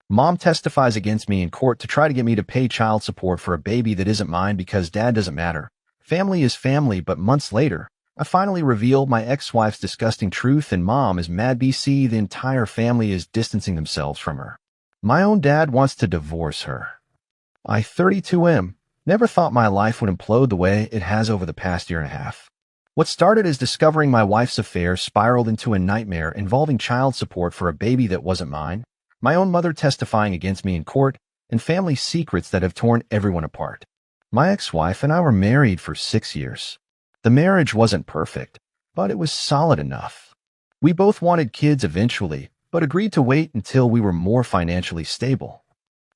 Mom testifies against me in court to try to get me to pay child support for a baby that isn't mine because dad doesn't matter. Family is family, but months later, I finally reveal my ex-wife's disgusting truth and mom is mad. The entire family is distancing themselves from her. My own dad wants to divorce her. I, 32M, never thought my life would implode the way it has over the past year and a half. What started as discovering my wife's affair spiraled into a nightmare involving child support for a baby that wasn't mine, my own mother testifying against me in court, and family secrets that have torn everyone apart. My ex-wife and I were married for 6 years. The marriage wasn't perfect, but it was solid enough. We both wanted kids eventually, but agreed to wait until we were more financially stable.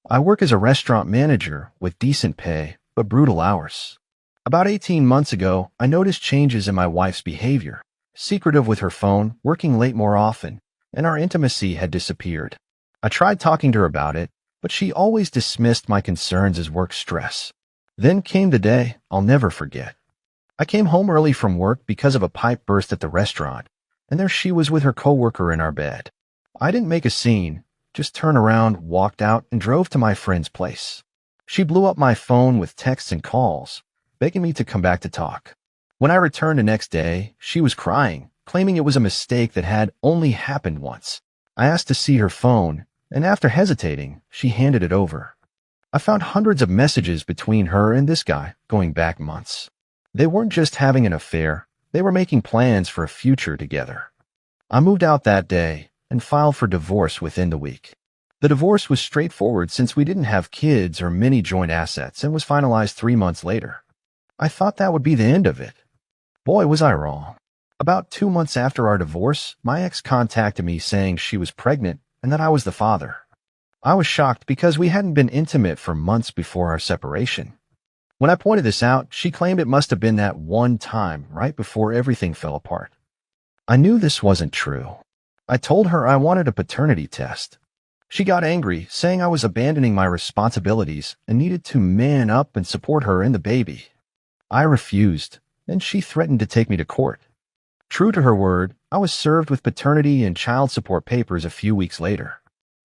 I work as a restaurant manager with decent pay, but brutal hours. About 18 months ago, I noticed changes in my wife's behavior, secretive with her phone, working late more often, and our intimacy had disappeared. I tried talking to her about it, but she always dismissed my concerns as work stress. Then came the day I'll never forget. I came home early from work because of a pipe burst at the restaurant, and there she was with her coworker in our bed. I didn't make a scene, just turned around, walked out, and drove to my friend's place. She blew up my phone with texts and calls, begging me to come back to talk. When I returned the next day, she was crying, claiming it was a mistake that had only happened once. I asked to see her phone, and after hesitating, she handed it over. I found hundreds of messages between her and this guy going back months. They weren't just having an affair, they were making plans for a future together. I moved out that day and filed for divorce within the week. The divorce was straightforward since we didn't have kids or many joint assets and was finalized 3 months later. I thought that would be the end of it. Boy, was I wrong. About 2 months after our divorce, my ex contacted me saying she was pregnant and that I was the father. I was shocked because we hadn't been intimate for months before our separation. When I pointed this out, she claimed it must have been that one time right before everything fell apart. I knew this wasn't true. I told her I wanted a paternity test. She got angry, saying I was abandoning my responsibilities and needed to man up and support her and the baby. I refused, and she threatened to take me to court. True to her word, I was served with paternity and child support papers a few weeks later.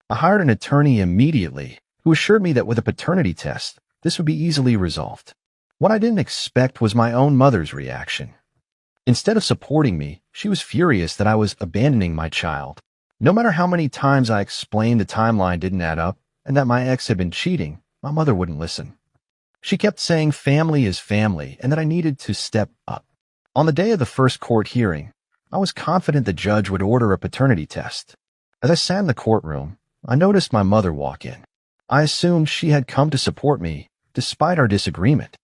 I hired an attorney immediately who assured me that with a paternity test, this would be easily resolved. What I didn't expect was my own mother's reaction. Instead of supporting me, she was furious that I was abandoning my child. No matter how many times I explained the timeline didn't add up and that my ex had been cheating, my mother wouldn't listen. She kept saying family is family and that I needed to step up. On the day of the first court hearing, I was confident the judge would order a paternity test. As I sat in the courtroom, I noticed my mother walk in. I assumed she had come to support me, despite our disagreement.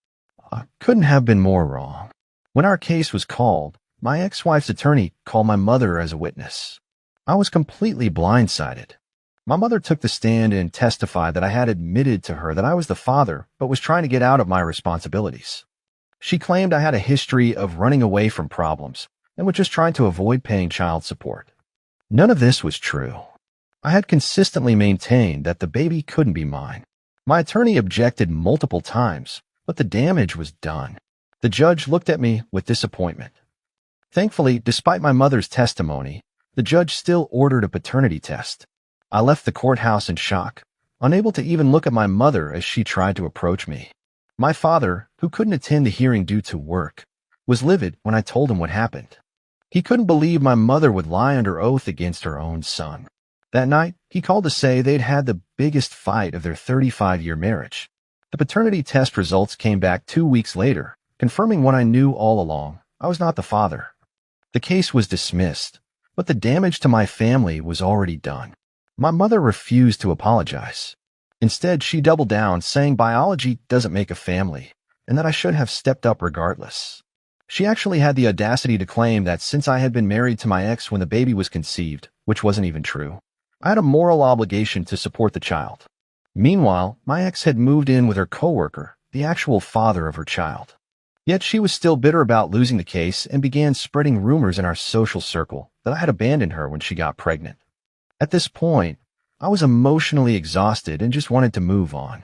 I couldn't have been more wrong. When our case was called, my ex-wife's attorney called my mother as a witness. I was completely blindsided. My mother took the stand and testified that I had admitted to her that I was the father, but was trying to get out of my responsibilities. She claimed I had a history of running away from problems and was just trying to avoid paying child support. None of this was true. I had consistently maintained that the baby couldn't be mine. My attorney objected multiple times, but the damage was done. The judge looked at me with disappointment. Thankfully, despite my mother's testimony, the judge still ordered a paternity test. I left the courthouse in shock, unable to even look at my mother as she tried to approach me. My father, who couldn't attend the hearing due to work, was livid when I told him what happened. He couldn't believe my mother would lie under oath against her own son. That night, he called to say they'd had the biggest fight of their 35-year marriage. The paternity test results came back 2 weeks later, confirming what I knew all along. I was not the father. The case was dismissed, but the damage to my family was already done. My mother refused to apologize. Instead, she doubled down, saying biology doesn't make a family, and that I should have stepped up regardless. She actually had the audacity to claim that since I had been married to my ex when the baby was conceived, which wasn't even true, I had a moral obligation to support the child. Meanwhile, my ex had moved in with her coworker, the actual father of her child. Yet she was still bitter about losing the case and began spreading rumors in our social circle that I had abandoned her when she got pregnant. At this point, I was emotionally exhausted and just wanted to move on.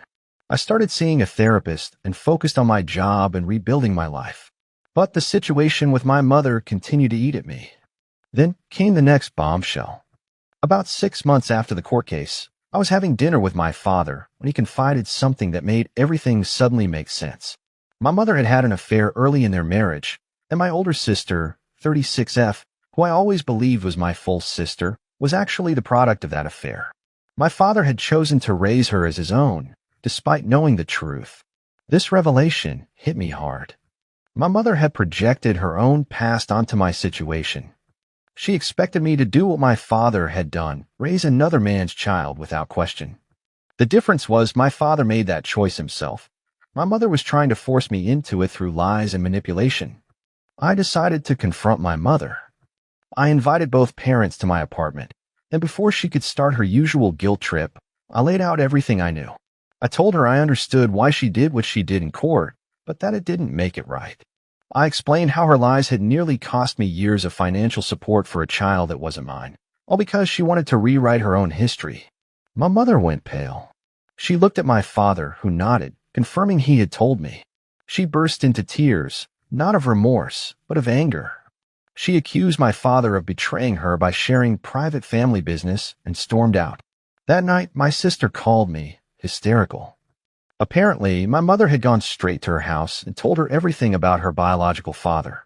I started seeing a therapist and focused on my job and rebuilding my life. But the situation with my mother continued to eat at me. Then came the next bombshell. About 6 months after the court case, I was having dinner with my father when he confided something that made everything suddenly make sense. My mother had had an affair early in their marriage, and my older sister, 36F, who I always believed was my full sister, was actually the product of that affair. My father had chosen to raise her as his own, despite knowing the truth. This revelation hit me hard. My mother had projected her own past onto my situation. She expected me to do what my father had done, raise another man's child without question. The difference was my father made that choice himself. My mother was trying to force me into it through lies and manipulation. I decided to confront my mother. I invited both parents to my apartment, and before she could start her usual guilt trip, I laid out everything I knew. I told her I understood why she did what she did in court, but that it didn't make it right. I explained how her lies had nearly cost me years of financial support for a child that wasn't mine, all because she wanted to rewrite her own history. My mother went pale. She looked at my father, who nodded, confirming he had told me. She burst into tears, not of remorse, but of anger. She accused my father of betraying her by sharing private family business and stormed out. That night, my sister called me, hysterical. Apparently, my mother had gone straight to her house and told her everything about her biological father.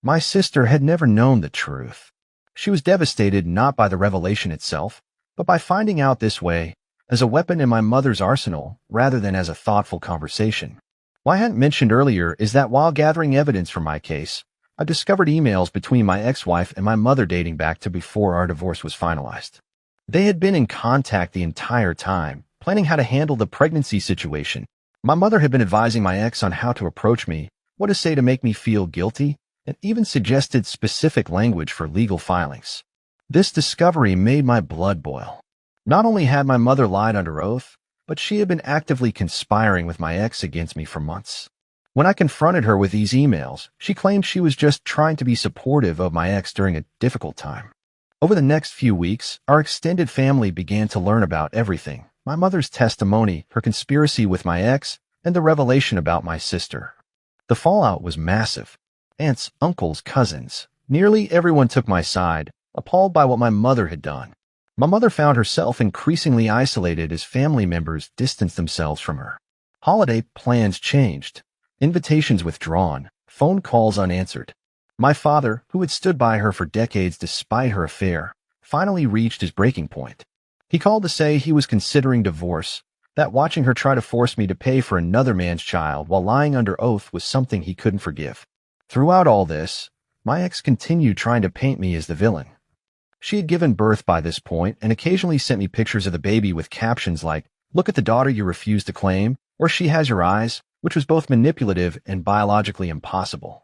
My sister had never known the truth. She was devastated not by the revelation itself, but by finding out this way, as a weapon in my mother's arsenal rather than as a thoughtful conversation. What I hadn't mentioned earlier is that while gathering evidence for my case, I discovered emails between my ex-wife and my mother dating back to before our divorce was finalized. They had been in contact the entire time, planning how to handle the pregnancy situation. My mother had been advising my ex on how to approach me, what to say to make me feel guilty, and even suggested specific language for legal filings. This discovery made my blood boil. Not only had my mother lied under oath, but she had been actively conspiring with my ex against me for months. When I confronted her with these emails, she claimed she was just trying to be supportive of my ex during a difficult time. Over the next few weeks, our extended family began to learn about everything. My mother's testimony, her conspiracy with my ex, and the revelation about my sister. The fallout was massive. Aunts, uncles, cousins. Nearly everyone took my side, appalled by what my mother had done. My mother found herself increasingly isolated as family members distanced themselves from her. Holiday plans changed. Invitations withdrawn. Phone calls unanswered. My father, who had stood by her for decades despite her affair, finally reached his breaking point. He called to say he was considering divorce, that watching her try to force me to pay for another man's child while lying under oath was something he couldn't forgive. Throughout all this, my ex continued trying to paint me as the villain. She had given birth by this point and occasionally sent me pictures of the baby with captions like, "Look at the daughter you refuse to claim," or "She has your eyes," which was both manipulative and biologically impossible.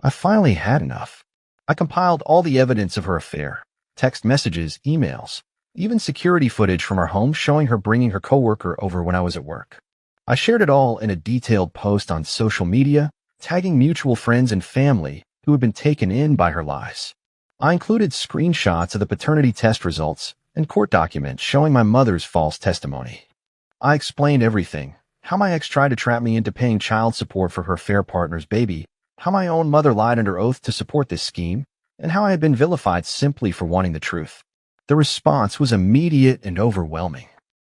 I finally had enough. I compiled all the evidence of her affair, text messages, emails, even security footage from our home showing her bringing her coworker over when I was at work. I shared it all in a detailed post on social media, tagging mutual friends and family who had been taken in by her lies. I included screenshots of the paternity test results and court documents showing my mother's false testimony. I explained everything, how my ex tried to trap me into paying child support for her affair partner's baby, how my own mother lied under oath to support this scheme, and how I had been vilified simply for wanting the truth. The response was immediate and overwhelming.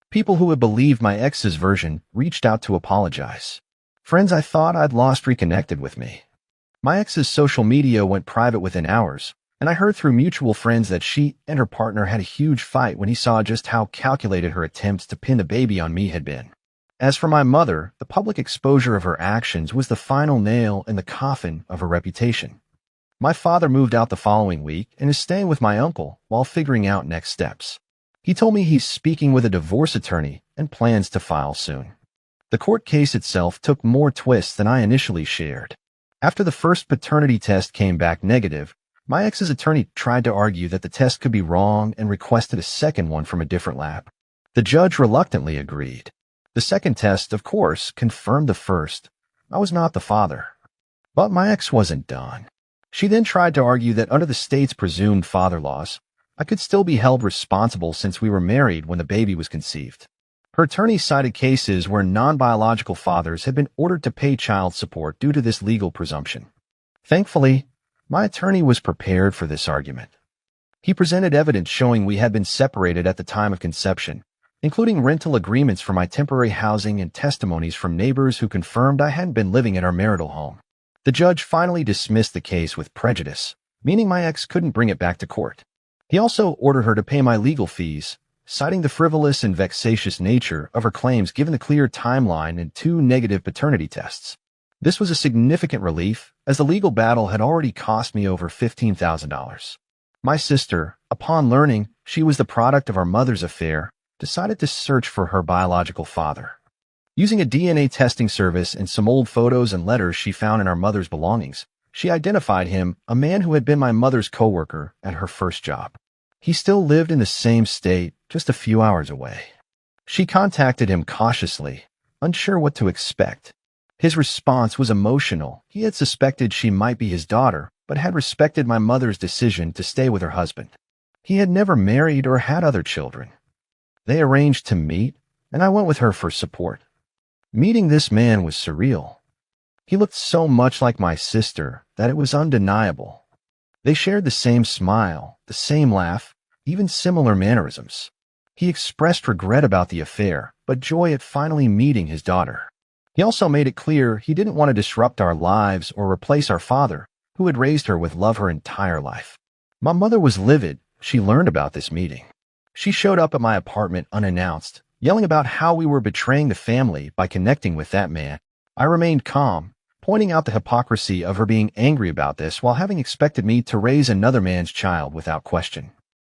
People who had believed my ex's version reached out to apologize. Friends I thought I'd lost reconnected with me. My ex's social media went private within hours, and I heard through mutual friends that she and her partner had a huge fight when he saw just how calculated her attempts to pin the baby on me had been. As for my mother, the public exposure of her actions was the final nail in the coffin of her reputation. My father moved out the following week and is staying with my uncle while figuring out next steps. He told me he's speaking with a divorce attorney and plans to file soon. The court case itself took more twists than I initially shared. After the first paternity test came back negative, my ex's attorney tried to argue that the test could be wrong and requested a second one from a different lab. The judge reluctantly agreed. The second test, of course, confirmed the first. I was not the father. But my ex wasn't done. She then tried to argue that under the state's presumed father laws, I could still be held responsible since we were married when the baby was conceived. Her attorney cited cases where non-biological fathers had been ordered to pay child support due to this legal presumption. Thankfully, my attorney was prepared for this argument. He presented evidence showing we had been separated at the time of conception, including rental agreements for my temporary housing and testimonies from neighbors who confirmed I hadn't been living at our marital home. The judge finally dismissed the case with prejudice, meaning my ex couldn't bring it back to court. He also ordered her to pay my legal fees, citing the frivolous and vexatious nature of her claims given the clear timeline and 2 negative paternity tests. This was a significant relief, as the legal battle had already cost me over $15,000. My sister, upon learning she was the product of our mother's affair, decided to search for her biological father. Using a DNA testing service and some old photos and letters she found in our mother's belongings, she identified him, a man who had been my mother's coworker at her first job. He still lived in the same state, just a few hours away. She contacted him cautiously, unsure what to expect. His response was emotional. He had suspected she might be his daughter, but had respected my mother's decision to stay with her husband. He had never married or had other children. They arranged to meet, and I went with her for support. Meeting this man was surreal. He looked so much like my sister that it was undeniable. They shared the same smile, the same laugh, even similar mannerisms. He expressed regret about the affair, but joy at finally meeting his daughter. He also made it clear he didn't want to disrupt our lives or replace our father, who had raised her with love her entire life. My mother was livid. She learned about this meeting. She showed up at my apartment unannounced, yelling about how we were betraying the family by connecting with that man. I remained calm, pointing out the hypocrisy of her being angry about this while having expected me to raise another man's child without question.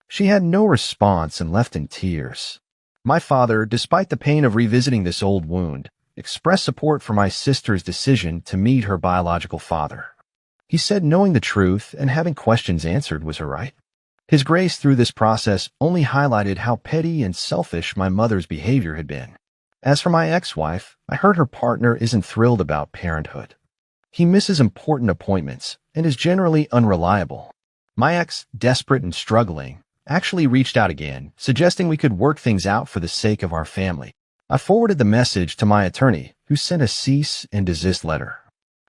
She had no response and left in tears. My father, despite the pain of revisiting this old wound, expressed support for my sister's decision to meet her biological father. He said knowing the truth and having questions answered was her right. His grace through this process only highlighted how petty and selfish my mother's behavior had been. As for my ex-wife, I heard her partner isn't thrilled about parenthood. He misses important appointments and is generally unreliable. My ex, desperate and struggling, actually reached out again, suggesting we could work things out for the sake of our family. I forwarded the message to my attorney, who sent a cease and desist letter.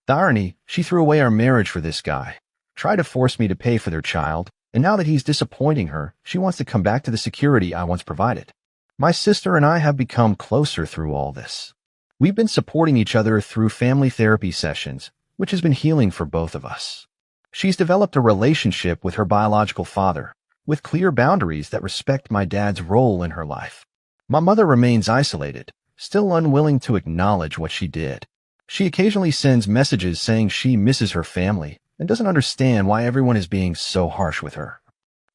The irony, she threw away our marriage for this guy, tried to force me to pay for their child, and now that he's disappointing her, she wants to come back to the security I once provided. My sister and I have become closer through all this. We've been supporting each other through family therapy sessions, which has been healing for both of us. She's developed a relationship with her biological father, with clear boundaries that respect my dad's role in her life. My mother remains isolated, still unwilling to acknowledge what she did. She occasionally sends messages saying she misses her family and doesn't understand why everyone is being so harsh with her.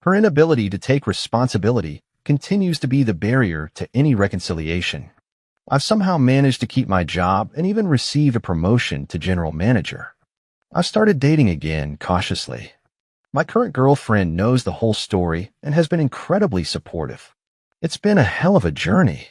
Her inability to take responsibility continues to be the barrier to any reconciliation. I've somehow managed to keep my job and even received a promotion to general manager. I've started dating again cautiously. My current girlfriend knows the whole story and has been incredibly supportive. It's been a hell of a journey.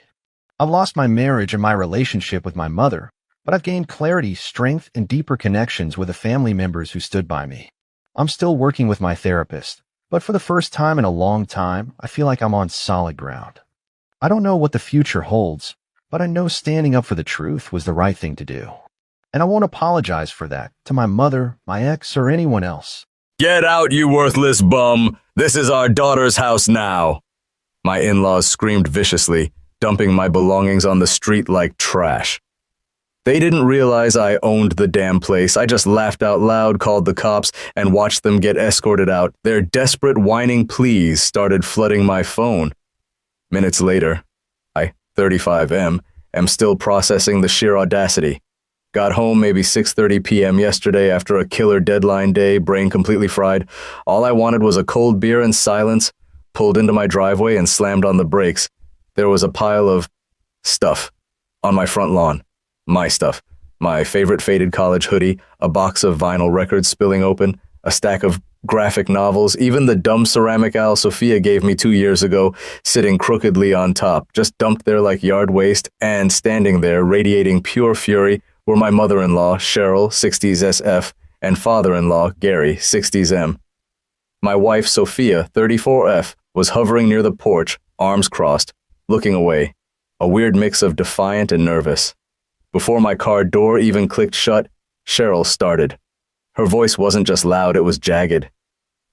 I've lost my marriage and my relationship with my mother, but I've gained clarity, strength, and deeper connections with the family members who stood by me. I'm still working with my therapist, but for the first time in a long time, I feel like I'm on solid ground. I don't know what the future holds, but I know standing up for the truth was the right thing to do. And I won't apologize for that to my mother, my ex, or anyone else. Get out, you worthless bum! This is our daughter's house now! My in-laws screamed viciously, dumping my belongings on the street like trash. They didn't realize I owned the damn place. I just laughed out loud, called the cops, and watched them get escorted out. Their desperate whining pleas started flooding my phone. Minutes later, I, 35M, am still processing the sheer audacity. Got home maybe 6:30 p.m. yesterday after a killer deadline day, brain completely fried. All I wanted was a cold beer and silence. Pulled into my driveway and slammed on the brakes. There was a pile of stuff on my front lawn. My stuff. My favorite faded college hoodie, a box of vinyl records spilling open, a stack of graphic novels, even the dumb ceramic owl Sophia gave me 2 years ago, sitting crookedly on top, just dumped there like yard waste, and standing there, radiating pure fury, were my mother-in-law, Cheryl, 60s SF, and father-in-law, Gary, 60s M. My wife, Sophia, 34F, was hovering near the porch, arms crossed, looking away, a weird mix of defiant and nervous. Before my car door even clicked shut, Cheryl started. Her voice wasn't just loud, it was jagged.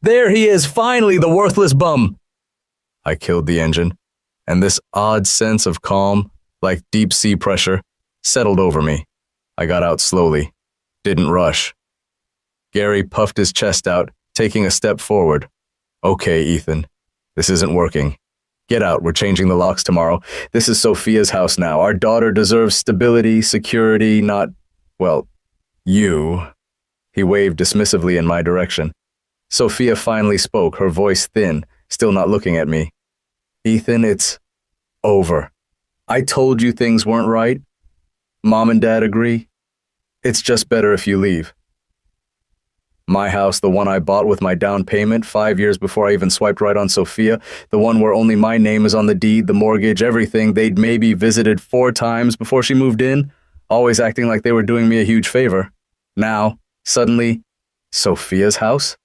"There he is, finally, the worthless bum!" I killed the engine and this odd sense of calm, like deep sea pressure, settled over me. I got out slowly. Didn't rush. Gary puffed his chest out, taking a step forward. Okay, Ethan. This isn't working. Get out, we're changing the locks tomorrow. This is Sophia's house now. Our daughter deserves stability, security, not, well, you. He waved dismissively in my direction. Sophia finally spoke, her voice thin, still not looking at me. Ethan, it's over. I told you things weren't right. Mom and Dad agree. It's just better if you leave. My house, the one I bought with my down payment 5 years before I even swiped right on Sophia, the one where only my name is on the deed, the mortgage, everything they'd maybe visited 4 times before she moved in, always acting like they were doing me a huge favor. Now, suddenly, Sophia's house?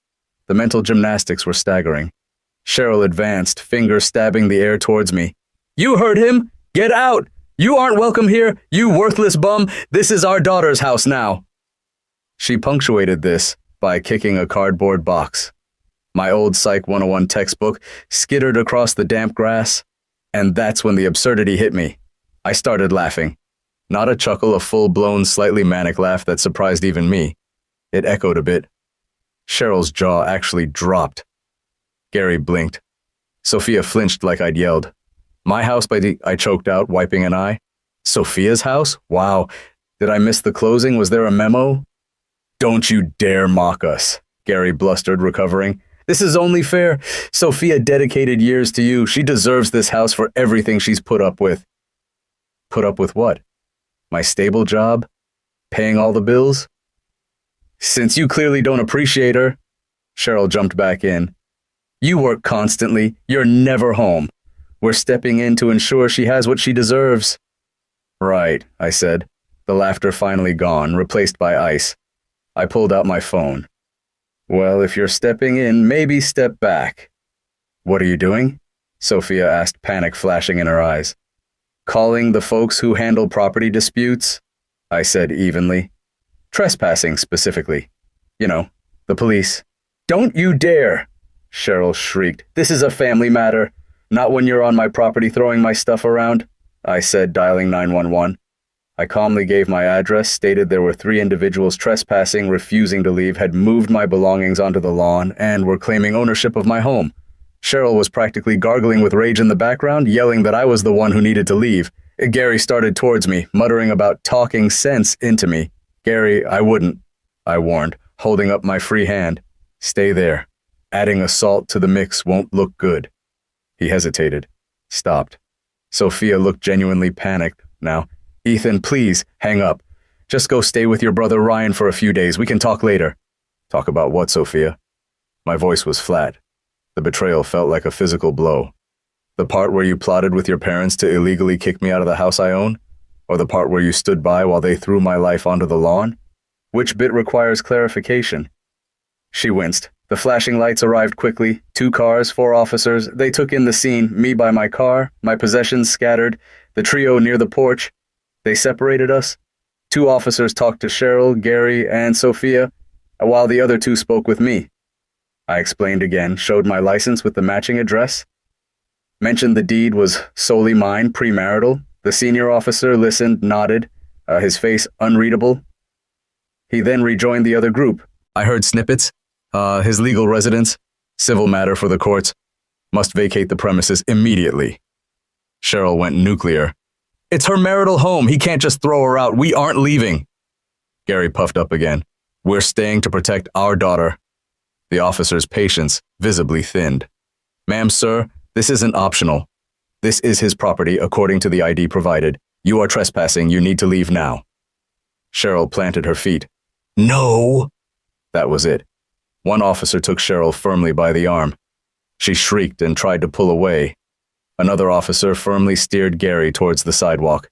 The mental gymnastics were staggering. Cheryl advanced, finger stabbing the air towards me. You heard him! Get out! You aren't welcome here, you worthless bum! This is our daughter's house now! She punctuated this by kicking a cardboard box. My old Psych 101 textbook skittered across the damp grass, and that's when the absurdity hit me. I started laughing. Not a chuckle, a full-blown, slightly manic laugh that surprised even me. It echoed a bit. Cheryl's jaw actually dropped. Gary blinked. Sophia flinched like I'd yelled. My house, I choked out, wiping an eye. Sophia's house? Wow. Did I miss the closing? Was there a memo? Don't you dare mock us, Gary blustered, recovering. This is only fair. Sophia dedicated years to you. She deserves this house for everything she's put up with. Put up with what? My stable job? Paying all the bills? Since you clearly don't appreciate her, Cheryl jumped back in. You work constantly. You're never home. We're stepping in to ensure she has what she deserves. Right, I said, the laughter finally gone, replaced by ice. I pulled out my phone. Well, if you're stepping in, maybe step back. What are you doing? Sophia asked, panic flashing in her eyes. Calling the folks who handle property disputes, I said evenly. Trespassing, specifically. You know, the police. Don't you dare, Cheryl shrieked. This is a family matter. Not when you're on my property throwing my stuff around, I said, dialing 911. I calmly gave my address, stated there were 3 individuals trespassing, refusing to leave, had moved my belongings onto the lawn, and were claiming ownership of my home. Cheryl was practically gargling with rage in the background, yelling that I was the one who needed to leave. Gary started towards me, muttering about talking sense into me. Gary, I wouldn't, I warned, holding up my free hand. Stay there. Adding assault to the mix won't look good. He hesitated, stopped. Sophia looked genuinely panicked now. Ethan, please, hang up. Just go stay with your brother Ryan for a few days. We can talk later. Talk about what, Sophia? My voice was flat. The betrayal felt like a physical blow. The part where you plotted with your parents to illegally kick me out of the house I own? Or the part where you stood by while they threw my life onto the lawn? Which bit requires clarification? She winced. The flashing lights arrived quickly. 2 cars, 4 officers. They took in the scene, me by my car, my possessions scattered, the trio near the porch. They separated us. 2 officers talked to Cheryl, Gary, and Sophia, while the other 2 spoke with me. I explained again, showed my license with the matching address. Mentioned the deed was solely mine, premarital. The senior officer listened, nodded, his face unreadable. He then rejoined the other group. I heard snippets. His legal residence, civil matter for the courts, must vacate the premises immediately. Cheryl went nuclear. It's her marital home. He can't just throw her out. We aren't leaving. Gary puffed up again. We're staying to protect our daughter. The officer's patience visibly thinned. Ma'am, sir, this isn't optional. This is his property according to the ID provided. You are trespassing. You need to leave now. Cheryl planted her feet. No! That was it. One officer took Cheryl firmly by the arm. She shrieked and tried to pull away. Another officer firmly steered Gary towards the sidewalk.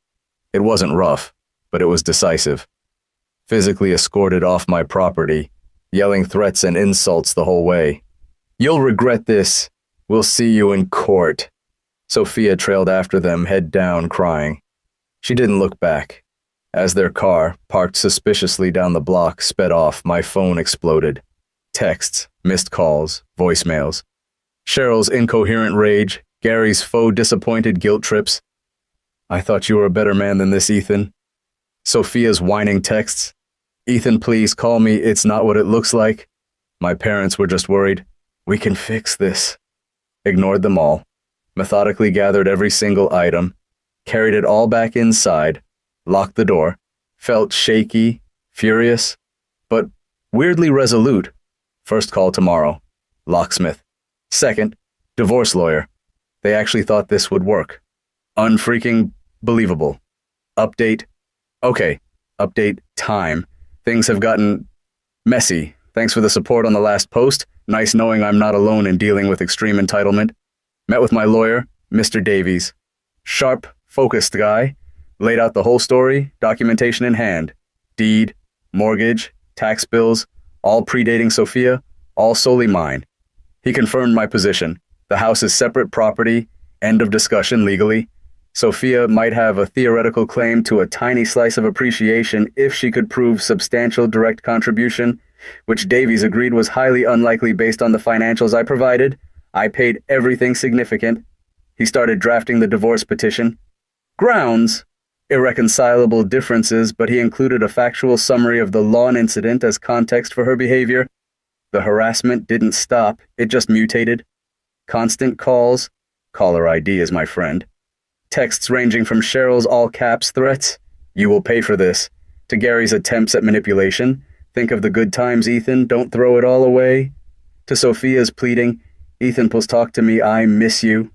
It wasn't rough, but it was decisive. Physically escorted off my property, yelling threats and insults the whole way. You'll regret this. We'll see you in court. Sophia trailed after them, head down, crying. She didn't look back. As their car, parked suspiciously down the block, sped off, my phone exploded. Texts, missed calls, voicemails. Cheryl's incoherent rage, Gary's faux disappointed guilt trips. I thought you were a better man than this, Ethan. Sophia's whining texts. Ethan, please call me. It's not what it looks like. My parents were just worried. We can fix this. Ignored them all. Methodically gathered every single item. Carried it all back inside. Locked the door. Felt shaky, furious, but weirdly resolute. First call tomorrow. Locksmith. Second, divorce lawyer. They actually thought this would work. Unfreaking believable. Update. Okay. Update time. Things have gotten messy. Thanks for the support on the last post. Nice knowing I'm not alone in dealing with extreme entitlement. Met with my lawyer, Mr. Davies. Sharp, focused guy. Laid out the whole story, documentation in hand. Deed, mortgage, tax bills, all predating Sophia, all solely mine. He confirmed my position. The house is separate property, end of discussion legally. Sophia might have a theoretical claim to a tiny slice of appreciation if she could prove substantial direct contribution, which Davies agreed was highly unlikely based on the financials I provided. I paid everything significant. He started drafting the divorce petition. Grounds: irreconcilable differences, but he included a factual summary of the lawn incident as context for her behavior. The harassment didn't stop, it just mutated. Constant calls, caller ID is my friend. Texts ranging from Cheryl's all-caps threats, "You will pay for this," to Gary's attempts at manipulation, "Think of the good times, Ethan, don't throw it all away," to Sophia's pleading, "Ethan, please talk to me, I miss you."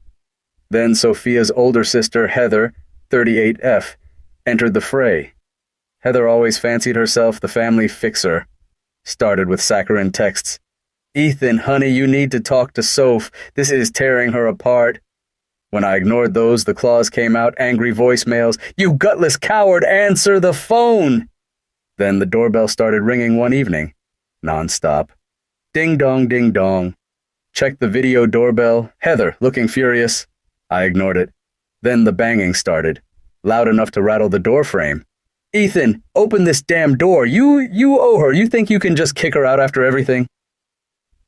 Then Sophia's older sister, Heather, 38F, entered the fray. Heather always fancied herself the family fixer. Started with saccharine texts. "Ethan, honey, you need to talk to Soph. This is tearing her apart." When I ignored those, the claws came out, angry voicemails. "You gutless coward, answer the phone!" Then the doorbell started ringing one evening. Non-stop. Ding dong, ding dong. Checked the video doorbell. Heather, looking furious. I ignored it. Then the banging started. Loud enough to rattle the door frame. "Ethan, open this damn door. You owe her. You think you can just kick her out after everything?"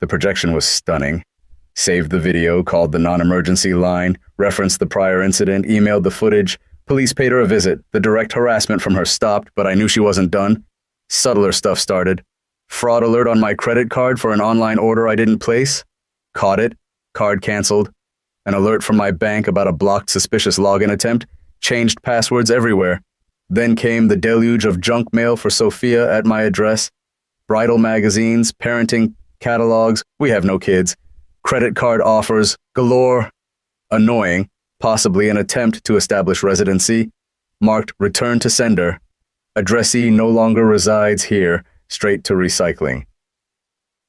The projection was stunning. Saved the video, called the non-emergency line, referenced the prior incident, emailed the footage. Police paid her a visit. The direct harassment from her stopped, but I knew she wasn't done. Subtler stuff started. Fraud alert on my credit card for an online order I didn't place. Caught it. Card canceled. An alert from my bank about a blocked suspicious login attempt. Changed passwords everywhere. Then came the deluge of junk mail for Sophia at my address. Bridal magazines, parenting catalogs. We have no kids. Credit card offers galore. Annoying. Possibly an attempt to establish residency. Marked return to sender. Addressee no longer resides here. Straight to recycling.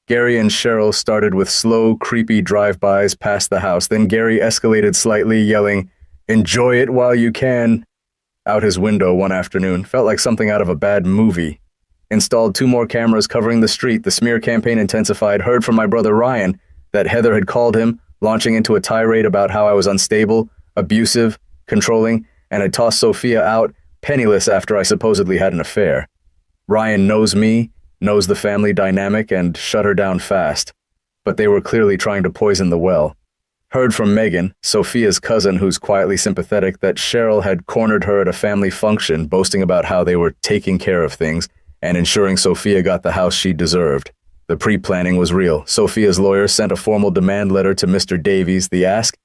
Gary and Cheryl started with slow, creepy drive-bys past the house. Then Gary escalated slightly, yelling, "Enjoy it while you can." Out his window one afternoon. Felt like something out of a bad movie. Installed 2 more cameras covering the street. The smear campaign intensified. Heard from my brother Ryan that Heather had called him, launching into a tirade about how I was unstable, abusive, controlling, and had tossed Sophia out, penniless after I supposedly had an affair. Ryan knows me, knows the family dynamic, and shut her down fast. But they were clearly trying to poison the well. Heard from Megan, Sophia's cousin who's quietly sympathetic, that Cheryl had cornered her at a family function, boasting about how they were taking care of things and ensuring Sophia got the house she deserved. The pre-planning was real. Sophia's lawyer sent a formal demand letter to Mr. Davies. The ask,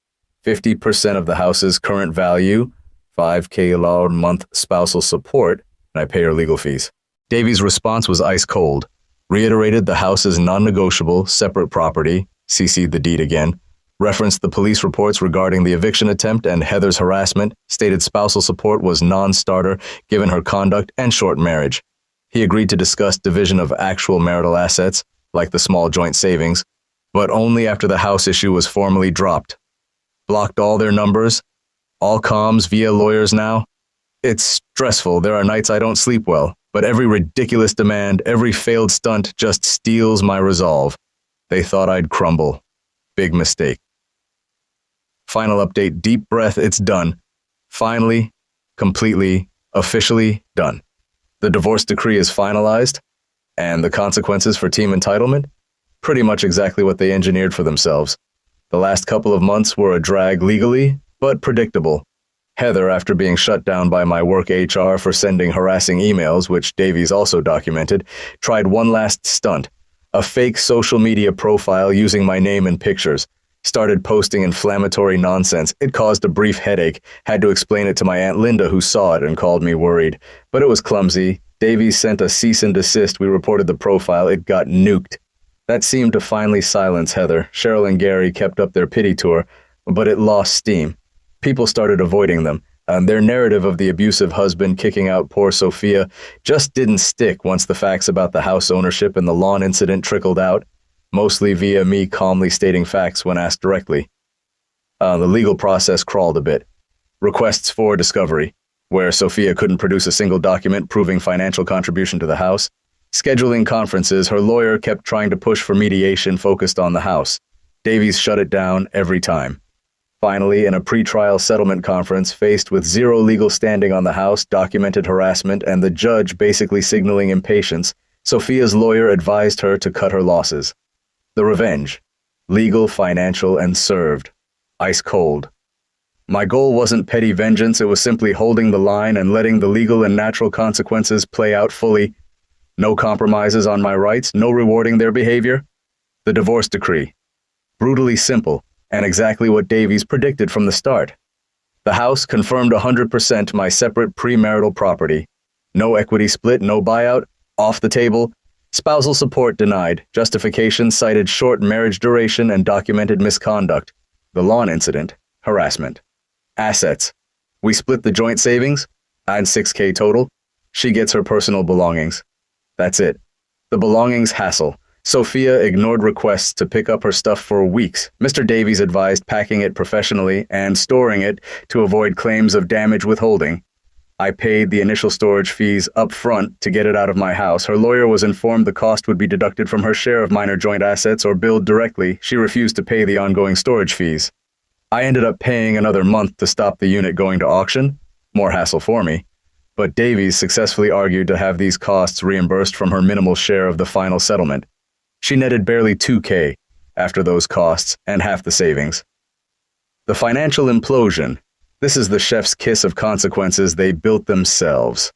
50% of the house's current value, $5,000 a month spousal support, and I pay her legal fees. Davies' response was ice cold. Reiterated the house's non-negotiable, separate property, CC'd the deed again, referenced the police reports regarding the eviction attempt and Heather's harassment, stated spousal support was non-starter given her conduct and short marriage. He agreed to discuss division of actual marital assets, like the small joint savings, but only after the house issue was formally dropped. Blocked all their numbers, all comms via lawyers now. It's stressful. There are nights I don't sleep well, but every ridiculous demand, every failed stunt just steals my resolve. They thought I'd crumble. Big mistake. Final update, deep breath, it's done. Finally, completely, officially done. The divorce decree is finalized, and the consequences for team entitlement? Pretty much exactly what they engineered for themselves. The last couple of months were a drag legally, but predictable. Heather, after being shut down by my work HR for sending harassing emails, which Davies also documented, tried one last stunt. A fake social media profile using my name and pictures. Started posting inflammatory nonsense. It caused a brief headache. Had to explain it to my Aunt Linda, who saw it and called me worried. But it was clumsy. Davies sent a cease and desist. We reported the profile. It got nuked. That seemed to finally silence Heather. Cheryl and Gary kept up their pity tour, but it lost steam. People started avoiding them. Their narrative of the abusive husband kicking out poor Sophia just didn't stick once the facts about the house ownership and the lawn incident trickled out, mostly via me calmly stating facts when asked directly. The legal process crawled a bit. Requests for discovery, where Sophia couldn't produce a single document proving financial contribution to the house. Scheduling conferences, her lawyer kept trying to push for mediation focused on the house. Davies shut it down every time. Finally, in a pre-trial settlement conference, faced with zero legal standing on the house, documented harassment, and the judge basically signaling impatience, Sophia's lawyer advised her to cut her losses. The revenge. Legal, financial, and served. Ice cold. My goal wasn't petty vengeance, it was simply holding the line and letting the legal and natural consequences play out fully. No compromises on my rights, no rewarding their behavior. The divorce decree. Brutally simple, and exactly what Davies predicted from the start. The house confirmed 100% my separate premarital property. No equity split, no buyout, off the table. Spousal support denied. Justification cited short marriage duration and documented misconduct. The lawn incident, harassment. Assets. We split the joint savings. I had $6,000 total. She gets her personal belongings. That's it. The belongings hassle. Sophia ignored requests to pick up her stuff for weeks. Mr. Davies advised packing it professionally and storing it to avoid claims of damage withholding. I paid the initial storage fees up front to get it out of my house. Her lawyer was informed the cost would be deducted from her share of minor joint assets or billed directly. She refused to pay the ongoing storage fees. I ended up paying another month to stop the unit going to auction. More hassle for me. But Davies successfully argued to have these costs reimbursed from her minimal share of the final settlement. She netted barely $2,000 after those costs and half the savings. The financial implosion. This is the chef's kiss of consequences they built themselves.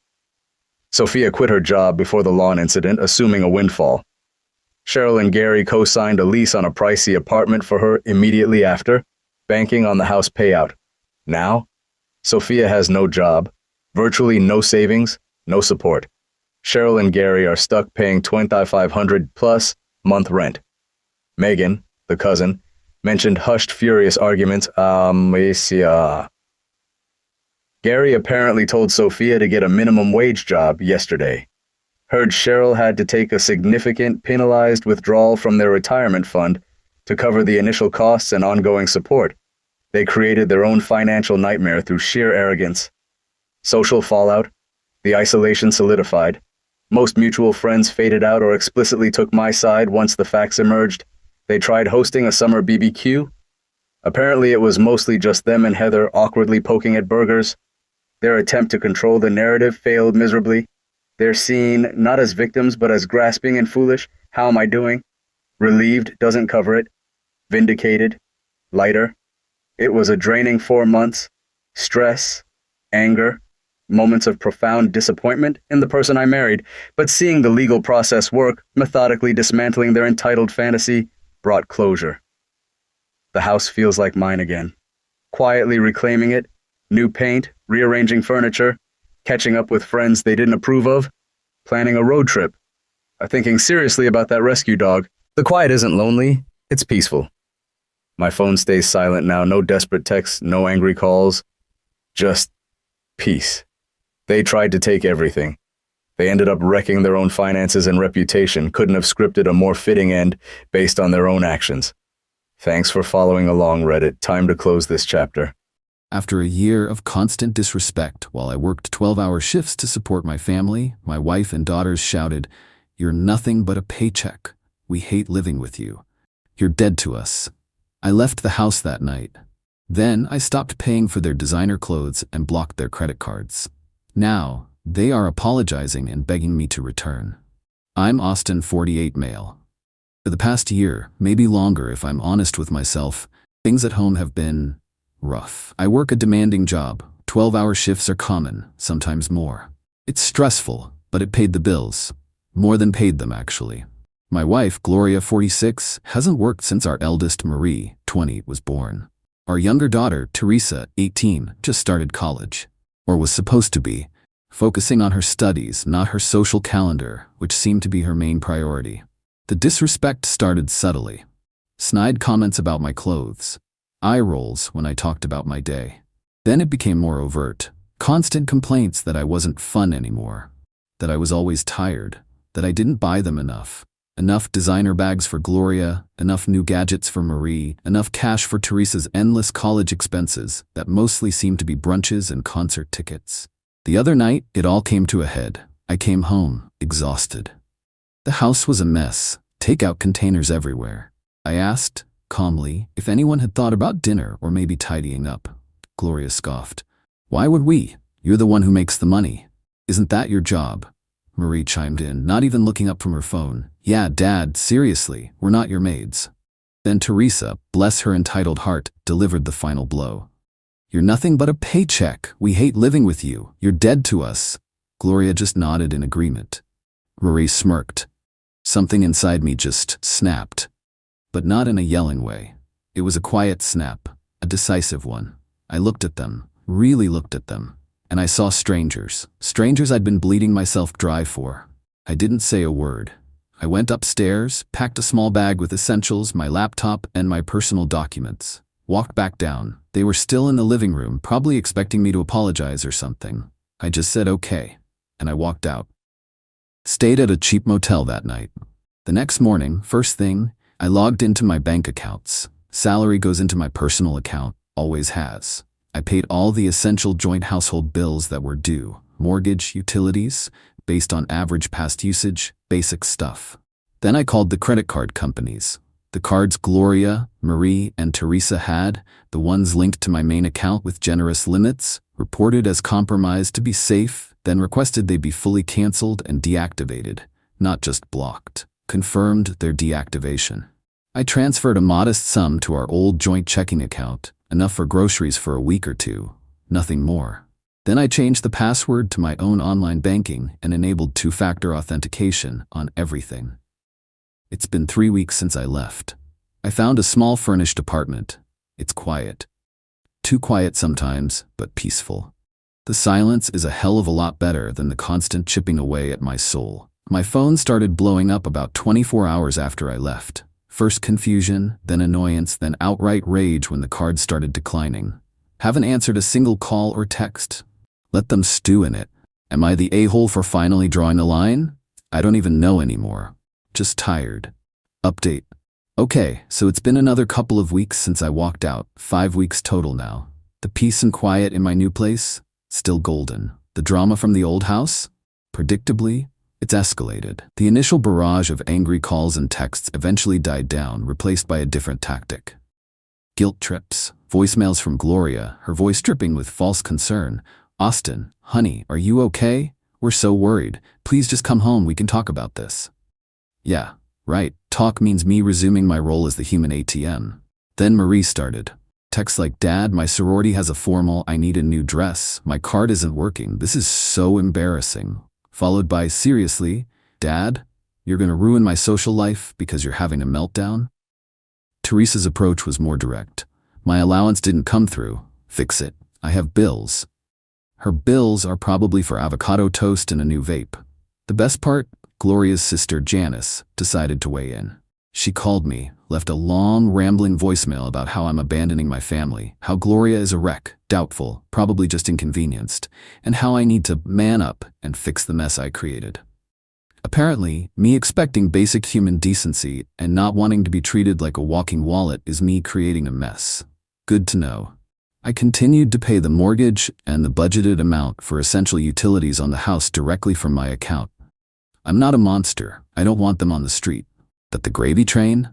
Sophia quit her job before the lawn incident, assuming a windfall. Cheryl and Gary co-signed a lease on a pricey apartment for her immediately after, banking on the house payout. Now, Sophia has no job, virtually no savings, no support. Cheryl and Gary are stuck paying $2,500 plus month rent. Megan, the cousin, mentioned hushed, furious arguments. Gary apparently told Sophia to get a minimum wage job yesterday. Heard Cheryl had to take a significant penalized withdrawal from their retirement fund to cover the initial costs and ongoing support. They created their own financial nightmare through sheer arrogance. Social fallout. The isolation solidified. Most mutual friends faded out or explicitly took my side once the facts emerged. They tried hosting a summer BBQ. Apparently it was mostly just them and Heather awkwardly poking at burgers. Their attempt to control the narrative failed miserably. They're seen not as victims but as grasping and foolish. How am I doing? Relieved doesn't cover it. Vindicated. Lighter. It was a draining 4 months. Stress. Anger. Moments of profound disappointment in the person I married, but seeing the legal process work, methodically dismantling their entitled fantasy, brought closure. The house feels like mine again. Quietly reclaiming it, new paint, rearranging furniture, catching up with friends they didn't approve of, planning a road trip, thinking seriously about that rescue dog. The quiet isn't lonely, it's peaceful. My phone stays silent now, no desperate texts, no angry calls, just peace. They tried to take everything. They ended up wrecking their own finances and reputation, couldn't have scripted a more fitting end based on their own actions. Thanks for following along, Reddit. Time to close this chapter. After a year of constant disrespect while I worked 12-hour shifts to support my family, my wife and daughters shouted, "You're nothing but a paycheck. We hate living with you. You're dead to us." I left the house that night. Then I stopped paying for their designer clothes and blocked their credit cards. Now, they are apologizing and begging me to return. I'm Austin, 48 male. For the past year, maybe longer if I'm honest with myself, Things at home have been rough. I work a demanding job. 12-hour shifts are common, sometimes more. It's stressful, but it paid the bills. More than paid them, actually. My wife, Gloria, 46, hasn't worked since our eldest, Marie, 20, was born. Our younger daughter, Teresa, 18, just started college. Or was supposed to be. Focusing on her studies, not her social calendar, which seemed to be her main priority. The disrespect started subtly. Snide comments about my clothes. Eye rolls when I talked about my day. Then it became more overt. Constant complaints that I wasn't fun anymore. That I was always tired. That I didn't buy them enough. Enough designer bags for Gloria, enough new gadgets for Marie, enough cash for Teresa's endless college expenses that mostly seemed to be brunches and concert tickets. The other night, it all came to a head. I came home, exhausted. The house was a mess, takeout containers everywhere. I asked, calmly, if anyone had thought about dinner or maybe tidying up. Gloria scoffed. Why would we? You're the one who makes the money. Isn't that your job? Marie chimed in, not even looking up from her phone. Yeah, Dad, seriously, we're not your maids. Then Teresa, bless her entitled heart, delivered the final blow. You're nothing but a paycheck. We hate living with you. You're dead to us. Gloria just nodded in agreement. Marie smirked. Something inside me just snapped. But not in a yelling way. It was a quiet snap, a decisive one. I looked at them, really looked at them. And I saw strangers. Strangers I'd been bleeding myself dry for. I didn't say a word. I went upstairs, packed a small bag with essentials, my laptop, and my personal documents. Walked back down. They were still in the living room, probably expecting me to apologize or something. I just said okay, and I walked out. Stayed at a cheap motel that night. The next morning, first thing, I logged into my bank accounts. Salary goes into my personal account, always has. I paid all the essential joint household bills that were due, mortgage, utilities, based on average past usage, basic stuff. Then I called the credit card companies. The cards Gloria, Marie, and Teresa had, the ones linked to my main account with generous limits, reported as compromised to be safe, then requested they be fully canceled and deactivated, not just blocked. Confirmed their deactivation. I transferred a modest sum to our old joint checking account, enough for groceries for a week or two, nothing more. Then I changed the password to my own online banking and enabled two-factor authentication on everything. It's been 3 weeks since I left. I found a small furnished apartment. It's quiet. Too quiet sometimes, but peaceful. The silence is a hell of a lot better than the constant chipping away at my soul. My phone started blowing up about 24 hours after I left. First confusion, then annoyance, then outright rage when the cards started declining. Haven't answered a single call or text. Let them stew in it. Am I the a-hole for finally drawing a line? I don't even know anymore. Just tired. Update. Okay, so it's been another couple of weeks since I walked out. 5 weeks total now. The peace and quiet in my new place? Still golden. The drama from the old house? Predictably, it's escalated. The initial barrage of angry calls and texts eventually died down, replaced by a different tactic. Guilt trips, voicemails from Gloria, her voice dripping with false concern. Austin, honey, are you okay? We're so worried. Please just come home, we can talk about this. Yeah, right. Talk means me resuming my role as the human ATM. Then Marie started. Texts like, Dad, my sorority has a formal, I need a new dress. My card isn't working. This is so embarrassing. Followed by, seriously, Dad, you're gonna ruin my social life because you're having a meltdown? Teresa's approach was more direct. My allowance didn't come through. Fix it. I have bills. Her bills are probably for avocado toast and a new vape. The best part? Gloria's sister, Janice, decided to weigh in. She called me, left a long, rambling voicemail about how I'm abandoning my family, how Gloria is a wreck, doubtful, probably just inconvenienced, and how I need to man up and fix the mess I created. Apparently, me expecting basic human decency and not wanting to be treated like a walking wallet is me creating a mess. Good to know. I continued to pay the mortgage and the budgeted amount for essential utilities on the house directly from my account. I'm not a monster. I don't want them on the street. But the gravy train?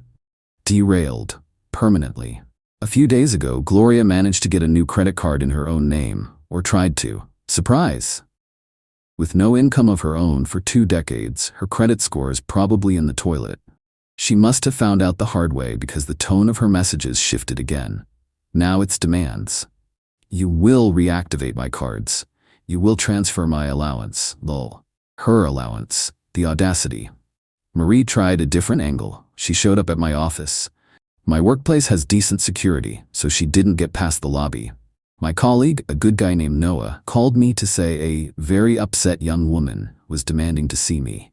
Derailed. Permanently. A few days ago, Gloria managed to get a new credit card in her own name, or tried to. Surprise! With no income of her own for 2 decades, her credit score is probably in the toilet. She must have found out the hard way because the tone of her messages shifted again. Now it's demands. You will reactivate my cards. You will transfer my allowance, lol. Her allowance. The audacity. Marie tried a different angle. She showed up at my office. My workplace has decent security, so she didn't get past the lobby. My colleague, a good guy named Noah, called me to say a very upset young woman was demanding to see me.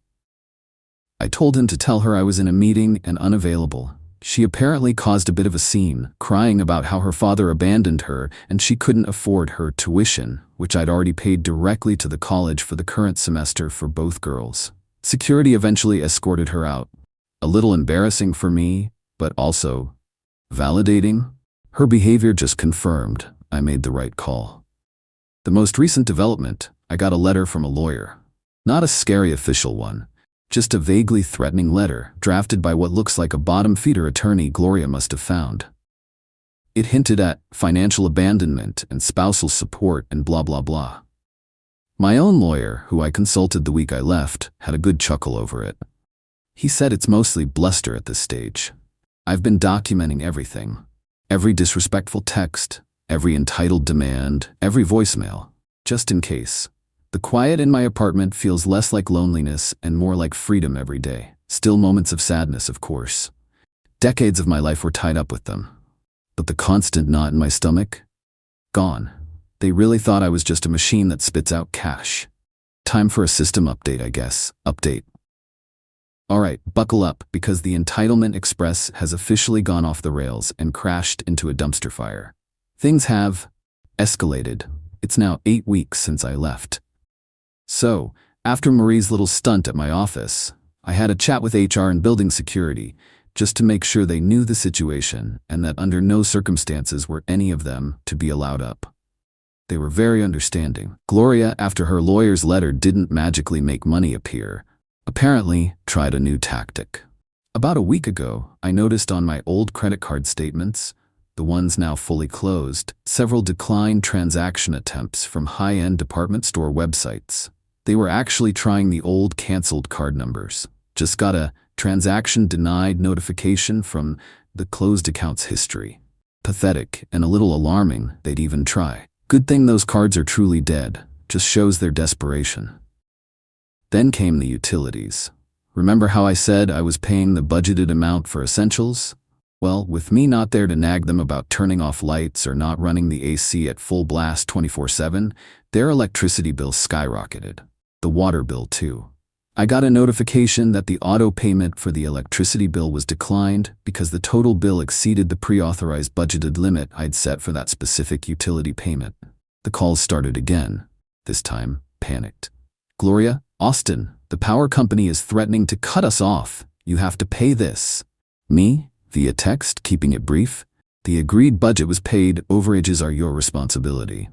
I told him to tell her I was in a meeting and unavailable. She apparently caused a bit of a scene, crying about how her father abandoned her and she couldn't afford her tuition, which I'd already paid directly to the college for the current semester for both girls. Security eventually escorted her out. A little embarrassing for me, but also validating. Her behavior just confirmed I made the right call. The most recent development, I got a letter from a lawyer. Not a scary official one, just a vaguely threatening letter drafted by what looks like a bottom-feeder attorney Gloria must have found. It hinted at financial abandonment and spousal support and blah blah blah. My own lawyer, who I consulted the week I left, had a good chuckle over it. He said it's mostly bluster at this stage. I've been documenting everything. Every disrespectful text, every entitled demand, every voicemail, just in case. The quiet in my apartment feels less like loneliness and more like freedom every day. Still moments of sadness, of course. Decades of my life were tied up with them. But the constant knot in my stomach? Gone. They really thought I was just a machine that spits out cash. Time for a system update, I guess. Update. Alright, buckle up, because the Entitlement Express has officially gone off the rails and crashed into a dumpster fire. Things have escalated. It's now 8 weeks since I left. So, after Marie's little stunt at my office, I had a chat with HR and building security, just to make sure they knew the situation and that under no circumstances were any of them to be allowed up. They were very understanding. Gloria, after her lawyer's letter didn't magically make money appear, apparently tried a new tactic. About a week ago, I noticed on my old credit card statements, the ones now fully closed, several declined transaction attempts from high-end department store websites. They were actually trying the old canceled card numbers. Just got a transaction denied notification from the closed account's history. Pathetic and a little alarming, they'd even try. Good thing those cards are truly dead. Just shows their desperation. Then came the utilities. Remember how I said I was paying the budgeted amount for essentials? Well, with me not there to nag them about turning off lights or not running the AC at full blast 24/7, their electricity bill skyrocketed. The water bill too. I got a notification that the auto payment for the electricity bill was declined because the total bill exceeded the pre-authorized budgeted limit I'd set for that specific utility payment. The calls started again, this time panicked. Gloria, Austin, the power company is threatening to cut us off. You have to pay this. Me? Via text, keeping it brief. The agreed budget was paid. Overages are your responsibility.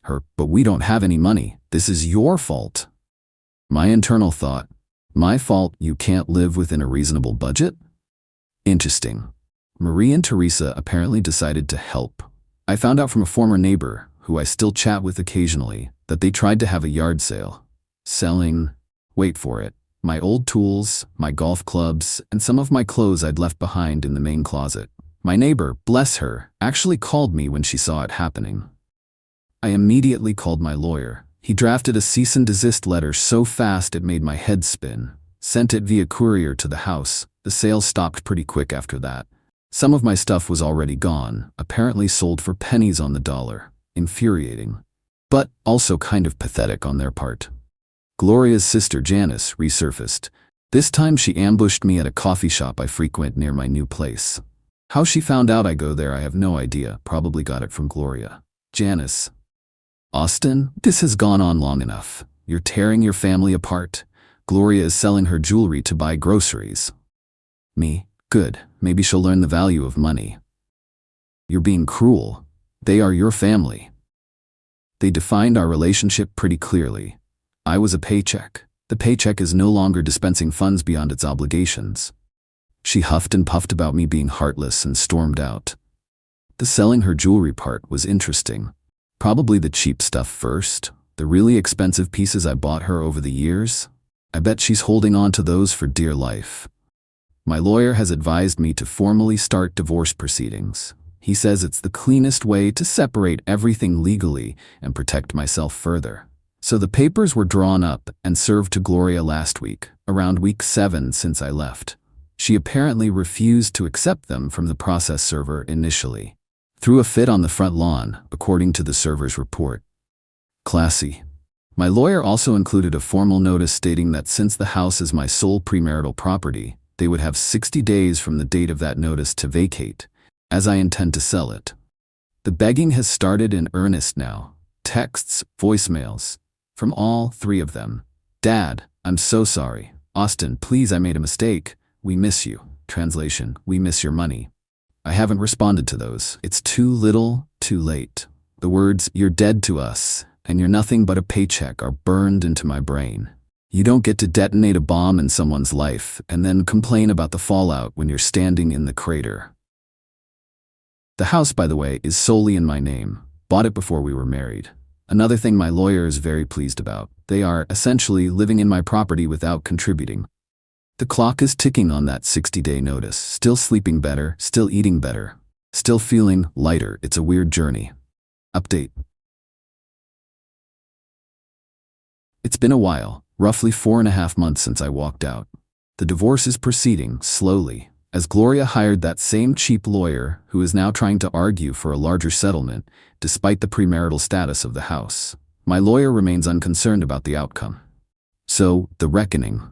Her, but we don't have any money. This is your fault. My internal thought, my fault you can't live within a reasonable budget? Interesting. Marie and Teresa apparently decided to help. I found out from a former neighbor, who I still chat with occasionally, that they tried to have a yard sale. Selling, wait for it, my old tools, my golf clubs, and some of my clothes I'd left behind in the main closet. My neighbor, bless her, actually called me when she saw it happening. I immediately called my lawyer. He drafted a cease and desist letter so fast it made my head spin. Sent it via courier to the house. The sale stopped pretty quick after that. Some of my stuff was already gone, apparently sold for pennies on the dollar. Infuriating. But also kind of pathetic on their part. Gloria's sister Janice resurfaced. This time she ambushed me at a coffee shop I frequent near my new place. How she found out I go there I have no idea, probably got it from Gloria. Janice. Austin, this has gone on long enough. You're tearing your family apart. Gloria is selling her jewelry to buy groceries. Me? Good, maybe she'll learn the value of money. You're being cruel. They are your family. They defined our relationship pretty clearly. I was a paycheck. The paycheck is no longer dispensing funds beyond its obligations. She huffed and puffed about me being heartless and stormed out. The selling her jewelry part was interesting. Probably the cheap stuff first, the really expensive pieces I bought her over the years. I bet she's holding on to those for dear life. My lawyer has advised me to formally start divorce proceedings. He says it's the cleanest way to separate everything legally and protect myself further. So the papers were drawn up and served to Gloria last week, around week 7 since I left. She apparently refused to accept them from the process server initially. Threw a fit on the front lawn, according to the server's report. Classy. My lawyer also included a formal notice stating that since the house is my sole premarital property, they would have 60 days from the date of that notice to vacate, as I intend to sell it. The begging has started in earnest now. Texts, voicemails, from all 3 of them. Dad, I'm so sorry. Austin, please, I made a mistake. We miss you. Translation, we miss your money. I haven't responded to those. It's too little, too late. The words, you're dead to us, and you're nothing but a paycheck are burned into my brain. You don't get to detonate a bomb in someone's life and then complain about the fallout when you're standing in the crater. The house, by the way, is solely in my name. Bought it before we were married. Another thing my lawyer is very pleased about. They are essentially living in my property without contributing. The clock is ticking on that 60-day notice. Still sleeping better, still eating better, still feeling lighter. It's a weird journey. Update. It's been a while, roughly 4.5 months since I walked out. The divorce is proceeding slowly, as Gloria hired that same cheap lawyer who is now trying to argue for a larger settlement, despite the premarital status of the house. My lawyer remains unconcerned about the outcome. So, the reckoning.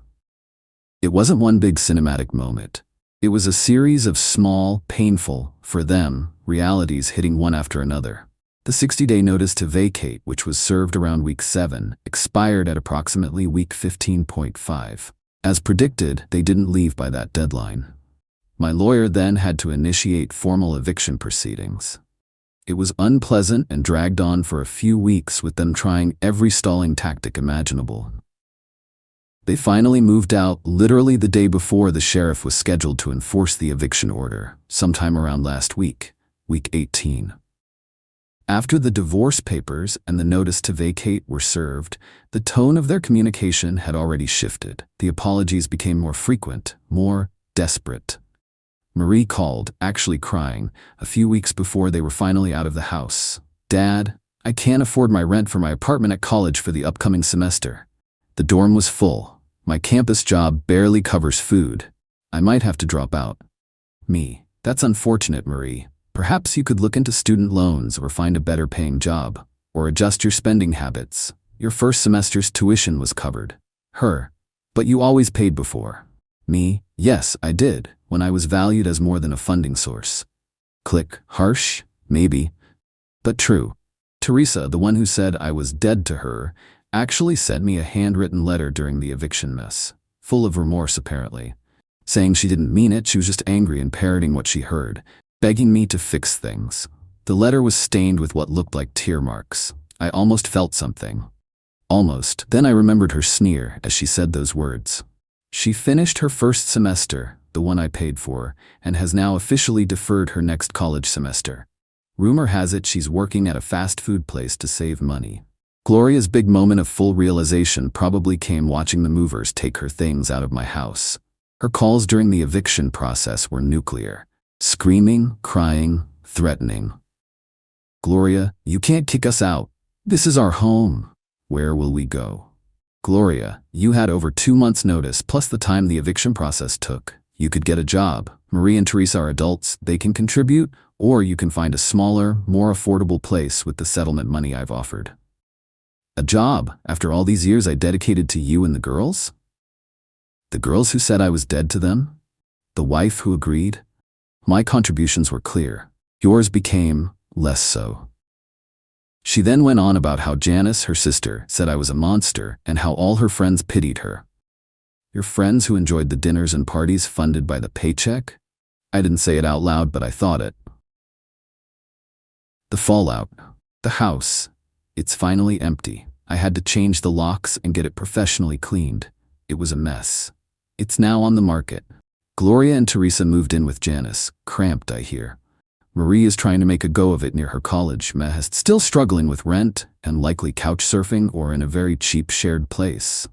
It wasn't one big cinematic moment. It was a series of small, painful, for them, realities hitting one after another. The 60-day notice to vacate, which was served around week 7, expired at approximately week 15.5. As predicted, they didn't leave by that deadline. My lawyer then had to initiate formal eviction proceedings. It was unpleasant and dragged on for a few weeks with them trying every stalling tactic imaginable. They finally moved out literally the day before the sheriff was scheduled to enforce the eviction order, sometime around last week, week 18. After the divorce papers and the notice to vacate were served, the tone of their communication had already shifted. The apologies became more frequent, more desperate. Marie called, actually crying, a few weeks before they were finally out of the house. Dad, I can't afford my rent for my apartment at college for the upcoming semester. The dorm was full. My campus job barely covers food. I might have to drop out. Me, that's unfortunate, Marie. Perhaps you could look into student loans or find a better paying job, or adjust your spending habits. Your first semester's tuition was covered. Her, but you always paid before. Me, yes, I did, when I was valued as more than a funding source. Click, harsh, maybe, but true. Teresa, the one who said I was dead to her, actually sent me a handwritten letter during the eviction mess, full of remorse apparently, saying she didn't mean it, she was just angry and parroting what she heard, begging me to fix things. The letter was stained with what looked like tear marks. I almost felt something. Almost. Then I remembered her sneer as she said those words. She finished her first semester, the one I paid for, and has now officially deferred her next college semester. Rumor has it she's working at a fast food place to save money. Gloria's big moment of full realization probably came watching the movers take her things out of my house. Her calls during the eviction process were nuclear. Screaming, crying, threatening. Gloria, you can't kick us out. This is our home. Where will we go? Gloria, you had over 2 months' notice plus the time the eviction process took. You could get a job. Marie and Teresa are adults, they can contribute, or you can find a smaller, more affordable place with the settlement money I've offered. A job, after all these years I dedicated to you and the girls? The girls who said I was dead to them? The wife who agreed? My contributions were clear. Yours became less so. She then went on about how Janice, her sister, said I was a monster and how all her friends pitied her. Your friends who enjoyed the dinners and parties funded by the paycheck? I didn't say it out loud, but I thought it. The fallout. The house. It's finally empty. I had to change the locks and get it professionally cleaned. It was a mess. It's now on the market. Gloria and Teresa moved in with Janice, cramped, I hear. Marie is trying to make a go of it near her college. Meh, still struggling with rent and likely couch surfing or in a very cheap shared place.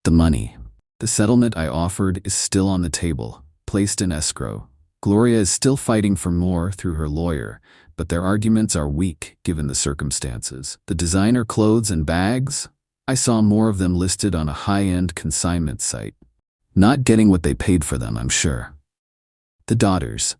The money. The settlement I offered is still on the table, placed in escrow. Gloria is still fighting for more through her lawyer, but their arguments are weak given the circumstances. The designer clothes and bags? I saw more of them listed on a high-end consignment site. Not getting what they paid for them, I'm sure. The daughters.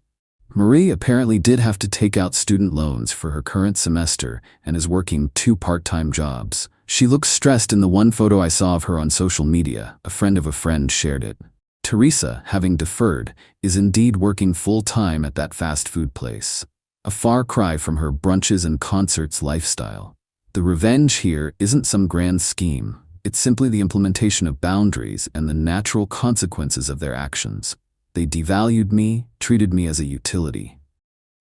Marie apparently did have to take out student loans for her current semester and is working 2 part-time jobs. She looks stressed in the one photo I saw of her on social media. A friend of a friend shared it. Teresa, having deferred, is indeed working full-time at that fast food place. A far cry from her brunches and concerts lifestyle. The revenge here isn't some grand scheme. It's simply the implementation of boundaries and the natural consequences of their actions. They devalued me, treated me as a utility.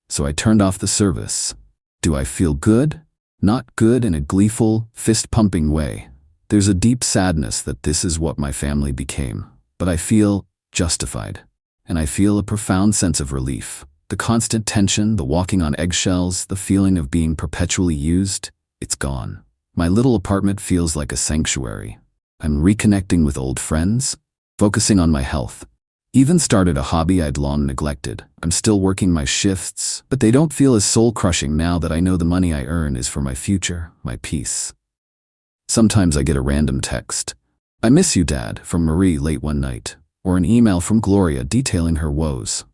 So I turned off the service. Do I feel good? Not good in a gleeful, fist-pumping way. There's a deep sadness that this is what my family became. But I feel justified. And I feel a profound sense of relief. The constant tension, the walking on eggshells, the feeling of being perpetually used, it's gone. My little apartment feels like a sanctuary. I'm reconnecting with old friends, focusing on my health. Even started a hobby I'd long neglected. I'm still working my shifts, but they don't feel as soul-crushing now that I know the money I earn is for my future, my peace. Sometimes I get a random text. "I miss you, Dad," from Marie late one night, or an email from Gloria detailing her woes.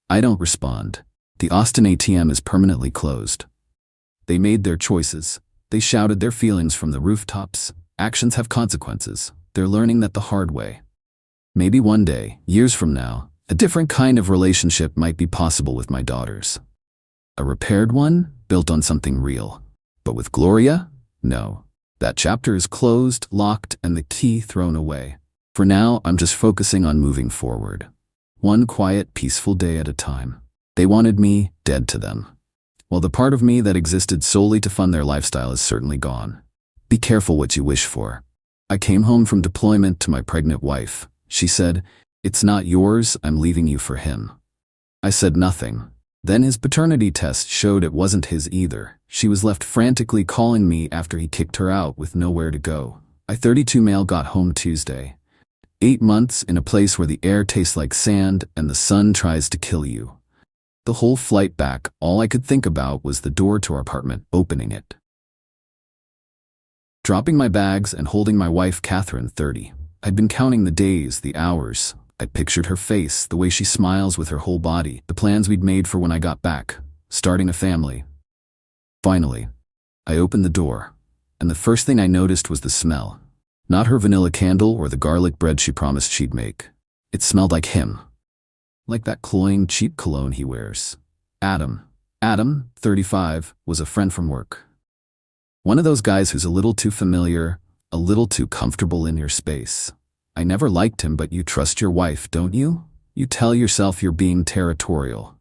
I don't respond. The Austin ATM is permanently closed. They made their choices. They shouted their feelings from the rooftops. Actions have consequences. They're learning that the hard way. Maybe one day, years from now, a different kind of relationship might be possible with my daughters. A repaired one, built on something real. But with Gloria? No. That chapter is closed, locked, and the key thrown away. For now, I'm just focusing on moving forward. One quiet, peaceful day at a time. They wanted me dead to them. Well, the part of me that existed solely to fund their lifestyle is certainly gone. Be careful what you wish for. I came home from deployment to my pregnant wife. She said, "It's not yours, I'm leaving you for him." I said nothing. Then his paternity test showed it wasn't his either. She was left frantically calling me after he kicked her out with nowhere to go. I 32 male got home Tuesday. 8 months in a place where the air tastes like sand and the sun tries to kill you. The whole flight back, all I could think about was the door to our apartment, opening it. Dropping my bags and holding my wife, Catherine, 30. I'd been counting the days, the hours. I pictured her face, the way she smiles with her whole body, the plans we'd made for when I got back, starting a family. Finally, I opened the door, and the first thing I noticed was the smell. Not her vanilla candle or the garlic bread she promised she'd make. It smelled like him. Like that cloying, cheap cologne he wears. Adam, 35, was a friend from work. One of those guys who's a little too familiar, a little too comfortable in your space. I never liked him, but you trust your wife, don't you? You tell yourself you're being territorial.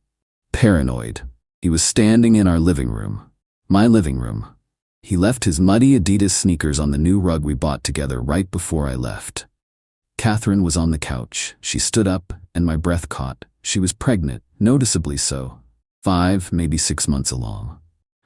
Paranoid. He was standing in our living room. My living room. He left his muddy Adidas sneakers on the new rug we bought together right before I left. Catherine was on the couch. She stood up, and my breath caught. She was pregnant, noticeably so. 5, maybe 6 months along.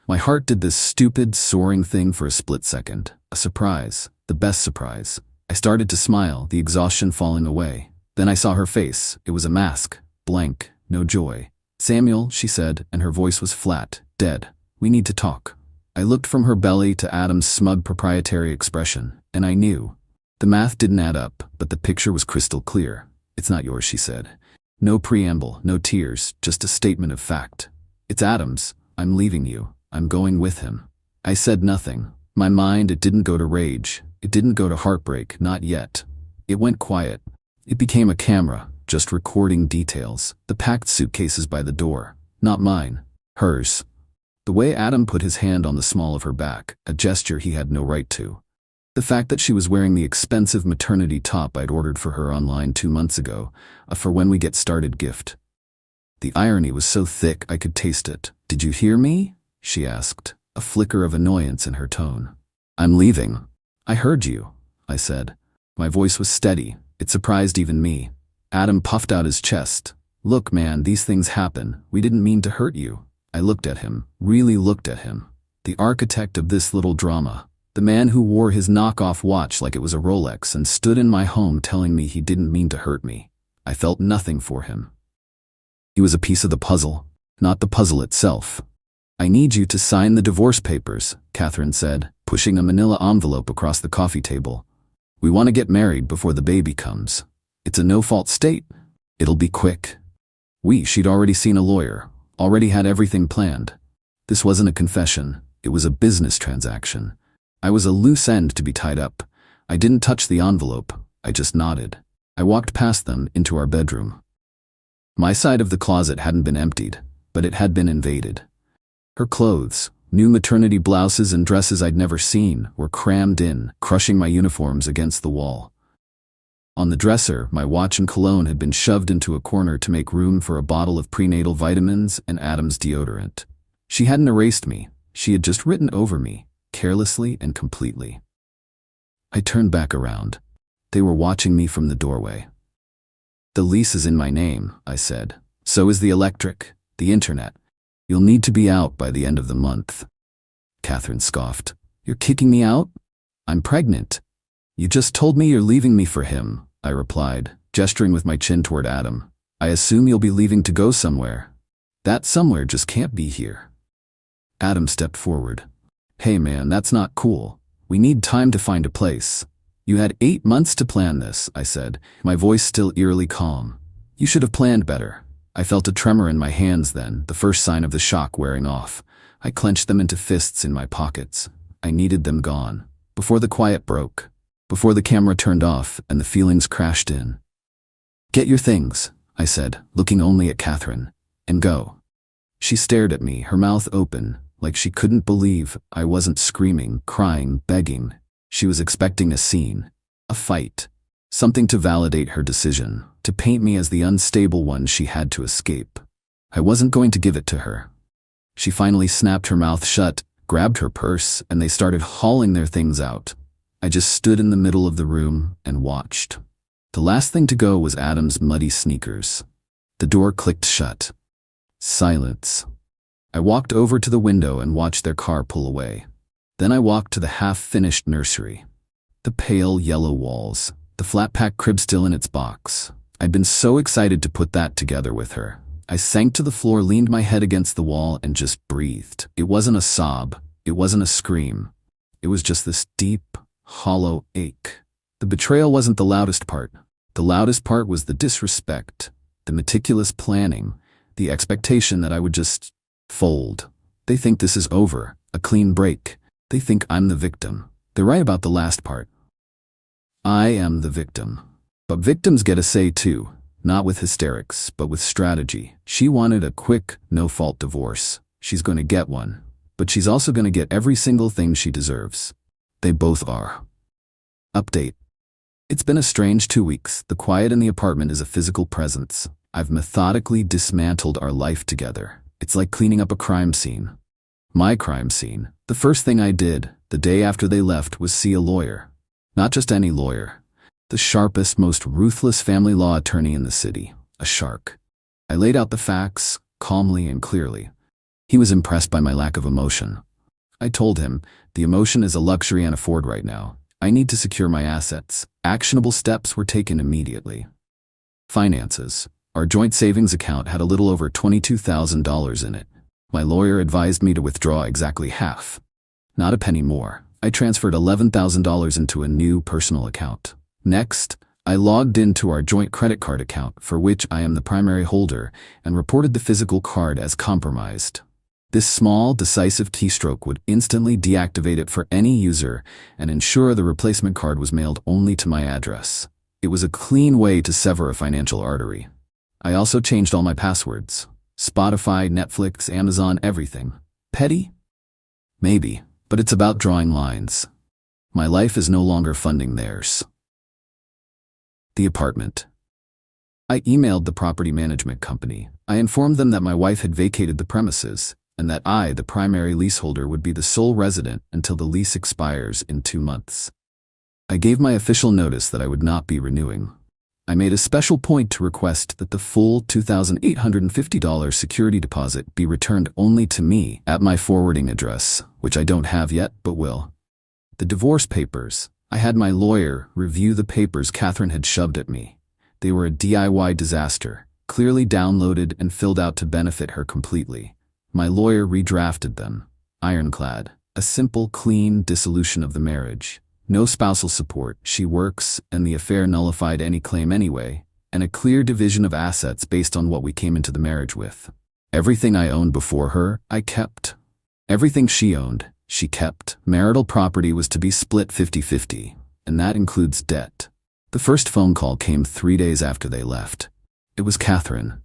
My heart did this stupid, soaring thing for a split second. A surprise. The best surprise. I started to smile, the exhaustion falling away. Then I saw her face. It was a mask. Blank. No joy. "Samuel," she said, and her voice was flat, dead. "We need to talk." I looked from her belly to Adam's smug proprietary expression, and I knew. The math didn't add up, but the picture was crystal clear. "It's not yours," she said. No preamble, no tears, just a statement of fact. "It's Adam's. I'm leaving you. I'm going with him." I said nothing. My mind, it didn't go to rage. It didn't go to heartbreak, not yet. It went quiet. It became a camera, just recording details. The packed suitcases by the door. Not mine. Hers. The way Adam put his hand on the small of her back, a gesture he had no right to. The fact that she was wearing the expensive maternity top I'd ordered for her online 2 months ago, a for when we get started gift. The irony was so thick I could taste it. "Did you hear me?" she asked, a flicker of annoyance in her tone. "I'm leaving." "I heard you," I said. My voice was steady. It surprised even me. Adam puffed out his chest. "Look, man, these things happen. We didn't mean to hurt you." I looked at him, really looked at him. The architect of this little drama. The man who wore his knockoff watch like it was a Rolex and stood in my home telling me he didn't mean to hurt me. I felt nothing for him. He was a piece of the puzzle, not the puzzle itself. I need you to sign the divorce papers, Catherine said, pushing a manila envelope across the coffee table. We want to get married before the baby comes. It's a no-fault state. It'll be quick. She'd already seen a lawyer, already had everything planned. This wasn't a confession, it was a business transaction. I was a loose end to be tied up. I didn't touch the envelope, I just nodded. I walked past them into our bedroom. My side of the closet hadn't been emptied, but it had been invaded. Her clothes, new maternity blouses and dresses I'd never seen, were crammed in, crushing my uniforms against the wall. On the dresser, my watch and cologne had been shoved into a corner to make room for a bottle of prenatal vitamins and Adam's deodorant. She hadn't erased me, she had just written over me, carelessly and completely. I turned back around. They were watching me from the doorway. The lease is in my name, I said. So is the electric, the internet. You'll need to be out by the end of the month. Catherine scoffed. You're kicking me out? I'm pregnant. You just told me you're leaving me for him, I replied, gesturing with my chin toward Adam. I assume you'll be leaving to go somewhere. That somewhere just can't be here. Adam stepped forward. Hey man, that's not cool. We need time to find a place. You had 8 months to plan this, I said, my voice still eerily calm. You should have planned better. I felt a tremor in my hands then, the first sign of the shock wearing off. I clenched them into fists in my pockets. I needed them gone. Before the quiet broke. Before the camera turned off and the feelings crashed in. Get your things, I said, looking only at Catherine, and go. She stared at me, her mouth open, like she couldn't believe I wasn't screaming, crying, begging. She was expecting a scene, a fight, something to validate her decision, to paint me as the unstable one she had to escape. I wasn't going to give it to her. She finally snapped her mouth shut, grabbed her purse, and they started hauling their things out. I just stood in the middle of the room and watched. The last thing to go was Adam's muddy sneakers. The door clicked shut. Silence. I walked over to the window and watched their car pull away. Then I walked to the half-finished nursery. The pale yellow walls, the flat-pack crib still in its box. I'd been so excited to put that together with her. I sank to the floor, leaned my head against the wall, and just breathed. It wasn't a sob. It wasn't a scream. It was just this deep, hollow ache. The betrayal wasn't the loudest part. The loudest part was the disrespect, the meticulous planning, the expectation that I would just fold. They think this is over, a clean break. They think I'm the victim. They're right about the last part. I am the victim. But victims get a say too, not with hysterics, but with strategy. She wanted a quick, no-fault divorce. She's going to get one. But she's also going to get every single thing she deserves. They both are. Update. It's been a strange 2 weeks. The quiet in the apartment is a physical presence. I've methodically dismantled our life together. It's like cleaning up a crime scene. My crime scene. The first thing I did, the day after they left, was see a lawyer. Not just any lawyer. The sharpest, most ruthless family law attorney in the city. A shark. I laid out the facts, calmly and clearly. He was impressed by my lack of emotion. I told him, the emotion is a luxury I can't afford right now. I need to secure my assets. Actionable steps were taken immediately. Finances. Our joint savings account had a little over $22,000 in it. My lawyer advised me to withdraw exactly half. Not a penny more. I transferred $11,000 into a new personal account. Next, I logged into our joint credit card account, for which I am the primary holder, and reported the physical card as compromised. This small, decisive keystroke would instantly deactivate it for any user and ensure the replacement card was mailed only to my address. It was a clean way to sever a financial artery. I also changed all my passwords. Spotify, Netflix, Amazon, everything. Petty? Maybe, but it's about drawing lines. My life is no longer funding theirs. The apartment. I emailed the property management company. I informed them that my wife had vacated the premises, and that I, the primary leaseholder, would be the sole resident until the lease expires in 2 months. I gave my official notice that I would not be renewing. I made a special point to request that the full $2,850 security deposit be returned only to me at my forwarding address, which I don't have yet but will. The divorce papers. I had my lawyer review the papers Catherine had shoved at me. They were a DIY disaster, clearly downloaded and filled out to benefit her completely. My lawyer redrafted them. Ironclad. A simple, clean dissolution of the marriage. No spousal support, she works, and the affair nullified any claim anyway, and a clear division of assets based on what we came into the marriage with. Everything I owned before her, I kept. Everything she owned, she kept. Marital property was to be split 50-50, and that includes debt. The first phone call came 3 days after they left. It was Catherine.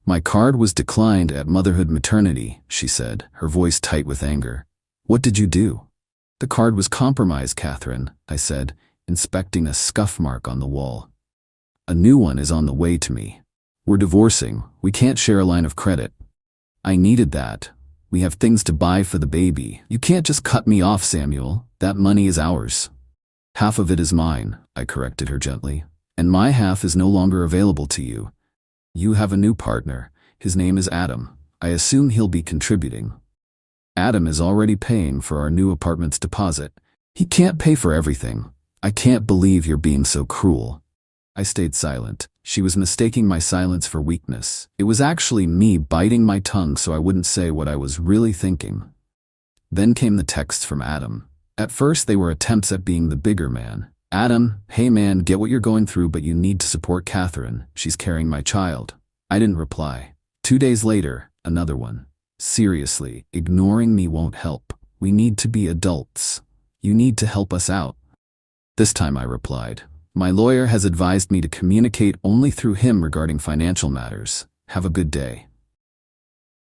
My card was declined at motherhood maternity, she said, her voice tight with anger. What did you do? The card was compromised, Catherine, I said, inspecting a scuff mark on the wall. A new one is on the way to me. We're divorcing. We can't share a line of credit. I needed that. We have things to buy for the baby. You can't just cut me off, Samuel. That money is ours. Half of it is mine, I corrected her gently, and my half is no longer available to you. You have a new partner. His name is Adam. I assume he'll be contributing. Adam is already paying for our new apartment's deposit. He can't pay for everything. I can't believe you're being so cruel. I stayed silent. She was mistaking my silence for weakness. It was actually me biting my tongue so I wouldn't say what I was really thinking. Then came the texts from Adam. At first they were attempts at being the bigger man. Adam, hey man, get what you're going through, but you need to support Catherine. She's carrying my child. I didn't reply. 2 days later, another one. Seriously, ignoring me won't help. We need to be adults. You need to help us out. This time I replied. My lawyer has advised me to communicate only through him regarding financial matters. Have a good day.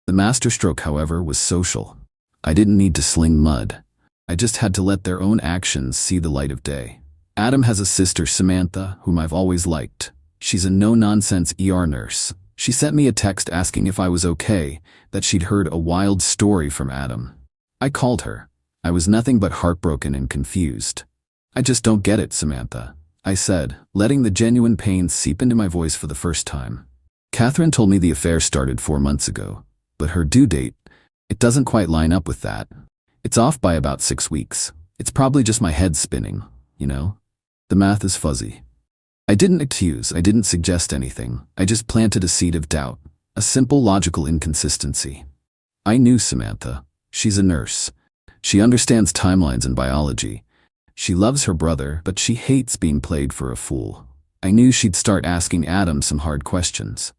The masterstroke, however, was social. I didn't need to sling mud. I just had to let their own actions see the light of day. Adam has a sister, Samantha, whom I've always liked. She's a no-nonsense ER nurse. She sent me a text asking if I was okay, that she'd heard a wild story from Adam. I called her. I was nothing but heartbroken and confused. I just don't get it, Samantha, I said, letting the genuine pain seep into my voice for the first time. Catherine told me the affair started 4 months ago, but her due date, it doesn't quite line up with that. It's off by about 6 weeks. It's probably just my head spinning, you know? The math is fuzzy. I didn't accuse, I didn't suggest anything. I just planted a seed of doubt, a simple logical inconsistency. I knew Samantha. She's a nurse. She understands timelines and biology. She loves her brother, but she hates being played for a fool. I knew she'd start asking Adam some hard questions.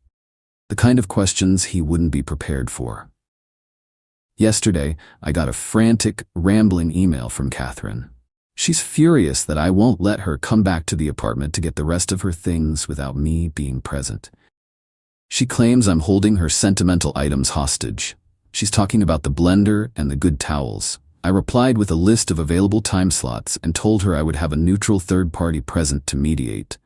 The kind of questions he wouldn't be prepared for. Yesterday, I got a frantic, rambling email from Catherine. She's furious that I won't let her come back to the apartment to get the rest of her things without me being present. She claims I'm holding her sentimental items hostage. She's talking about the blender and the good towels. I replied with a list of available time slots and told her I would have a neutral third party present to mediate.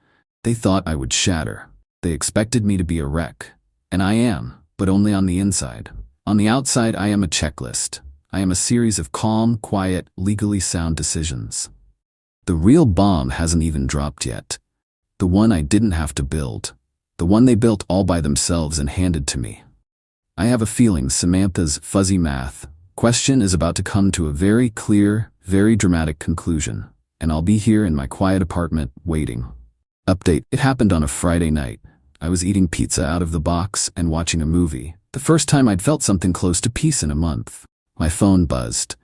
They thought I would shatter. They expected me to be a wreck. And I am, but only on the inside. On the outside, I am a checklist. I am a series of calm, quiet, legally sound decisions. The real bomb hasn't even dropped yet. The one I didn't have to build. The one they built all by themselves and handed to me. I have a feeling Samantha's fuzzy math question is about to come to a very clear, very dramatic conclusion, and I'll be here in my quiet apartment waiting. Update: it happened on a Friday night. I was eating pizza out of the box and watching a movie. The first time I'd felt something close to peace in a month. My phone buzzed.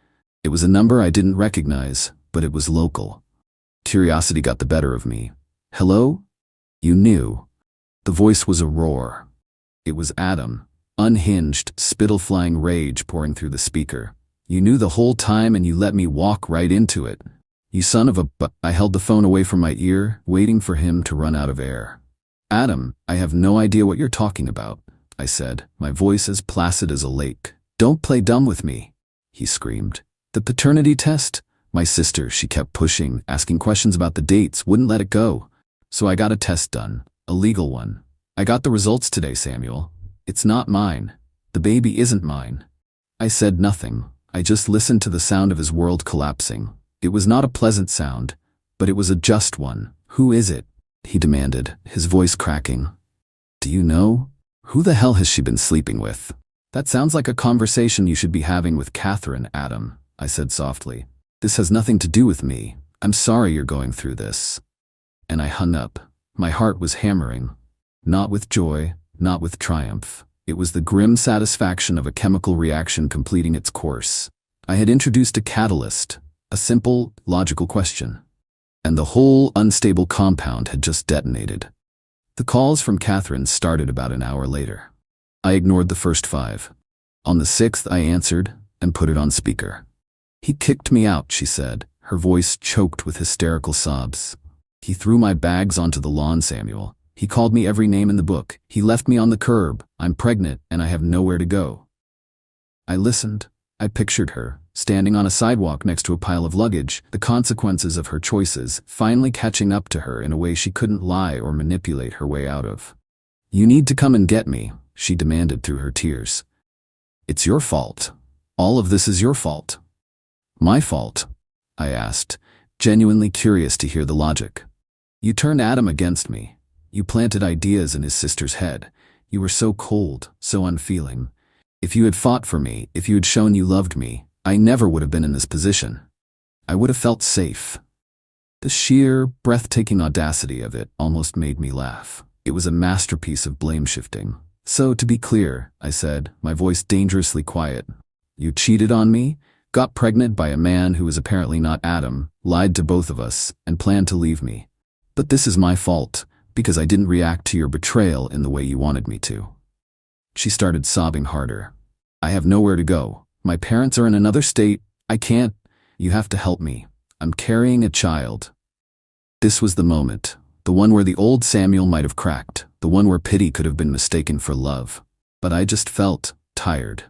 It was a number I didn't recognize, but it was local. Curiosity got the better of me. Hello? You knew. The voice was a roar. It was Adam. Unhinged, spittle-flying rage pouring through the speaker. You knew the whole time and you let me walk right into it. You son of a I held the phone away from my ear, waiting for him to run out of air. Adam, I have no idea what you're talking about, I said, my voice as placid as a lake. Don't play dumb with me, he screamed. The paternity test? My sister, she kept pushing, asking questions about the dates, wouldn't let it go. So I got a test done, a legal one. I got the results today, Samuel. It's not mine. The baby isn't mine. I said nothing. I just listened to the sound of his world collapsing. It was not a pleasant sound, but it was a just one. Who is it? He demanded, his voice cracking. Do you know? Who the hell has she been sleeping with? That sounds like a conversation you should be having with Catherine, Adam, I said softly. This has nothing to do with me. I'm sorry you're going through this. And I hung up. My heart was hammering. Not with joy, not with triumph. It was the grim satisfaction of a chemical reaction completing its course. I had introduced a catalyst, a simple, logical question. And the whole unstable compound had just detonated. The calls from Catherine started about an hour later. I ignored the first 5. On the 6th, I answered and put it on speaker. "He kicked me out," she said, her voice choked with hysterical sobs. "He threw my bags onto the lawn, Samuel. He called me every name in the book. He left me on the curb. I'm pregnant and I have nowhere to go." I listened. I pictured her, standing on a sidewalk next to a pile of luggage, the consequences of her choices finally catching up to her in a way she couldn't lie or manipulate her way out of. "You need to come and get me," she demanded through her tears. "It's your fault. All of this is your fault." "My fault?" I asked, genuinely curious to hear the logic. "You turned Adam against me. You planted ideas in his sister's head. You were so cold, so unfeeling. If you had fought for me, if you had shown you loved me, I never would have been in this position. I would have felt safe." The sheer, breathtaking audacity of it almost made me laugh. It was a masterpiece of blame shifting. "So, to be clear," I said, my voice dangerously quiet, "you cheated on me, got pregnant by a man who was apparently not Adam, lied to both of us, and planned to leave me. But this is my fault, because I didn't react to your betrayal in the way you wanted me to." She started sobbing harder. "I have nowhere to go. My parents are in another state. I can't. You have to help me. I'm carrying a child." This was the moment, the one where the old Samuel might have cracked, the one where pity could have been mistaken for love. But I just felt tired.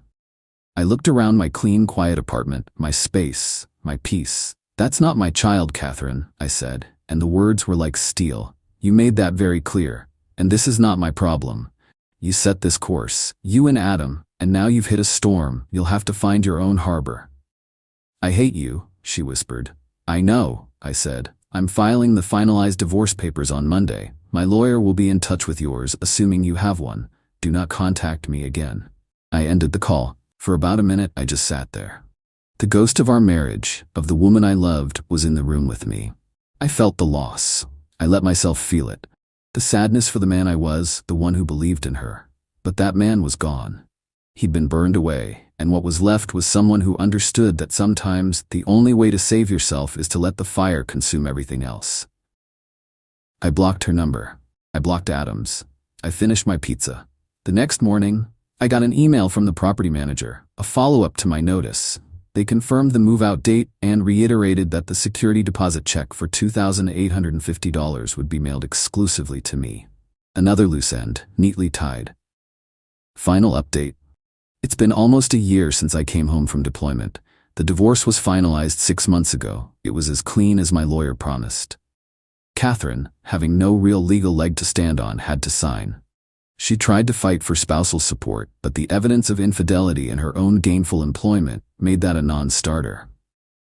I looked around my clean, quiet apartment, my space, my peace. "That's not my child, Catherine," I said, and the words were like steel. "You made that very clear. And this is not my problem. You set this course, you and Adam, and now you've hit a storm. You'll have to find your own harbor." "I hate you," she whispered. "I know," I said. "I'm filing the finalized divorce papers on Monday. My lawyer will be in touch with yours, assuming you have one. Do not contact me again." I ended the call. For about a minute, I just sat there. The ghost of our marriage, of the woman I loved, was in the room with me. I felt the loss. I let myself feel it. The sadness for the man I was, the one who believed in her. But that man was gone. He'd been burned away, and what was left was someone who understood that sometimes the only way to save yourself is to let the fire consume everything else. I blocked her number. I blocked Adam's. I finished my pizza. The next morning, I got an email from the property manager, a follow-up to my notice. They confirmed the move-out date and reiterated that the security deposit check for $2,850 would be mailed exclusively to me. Another loose end, neatly tied. Final update. It's been almost a year since I came home from deployment. The divorce was finalized 6 months ago. It was as clean as my lawyer promised. Catherine, having no real legal leg to stand on, had to sign. She tried to fight for spousal support, but the evidence of infidelity in her own gainful employment made that a non-starter.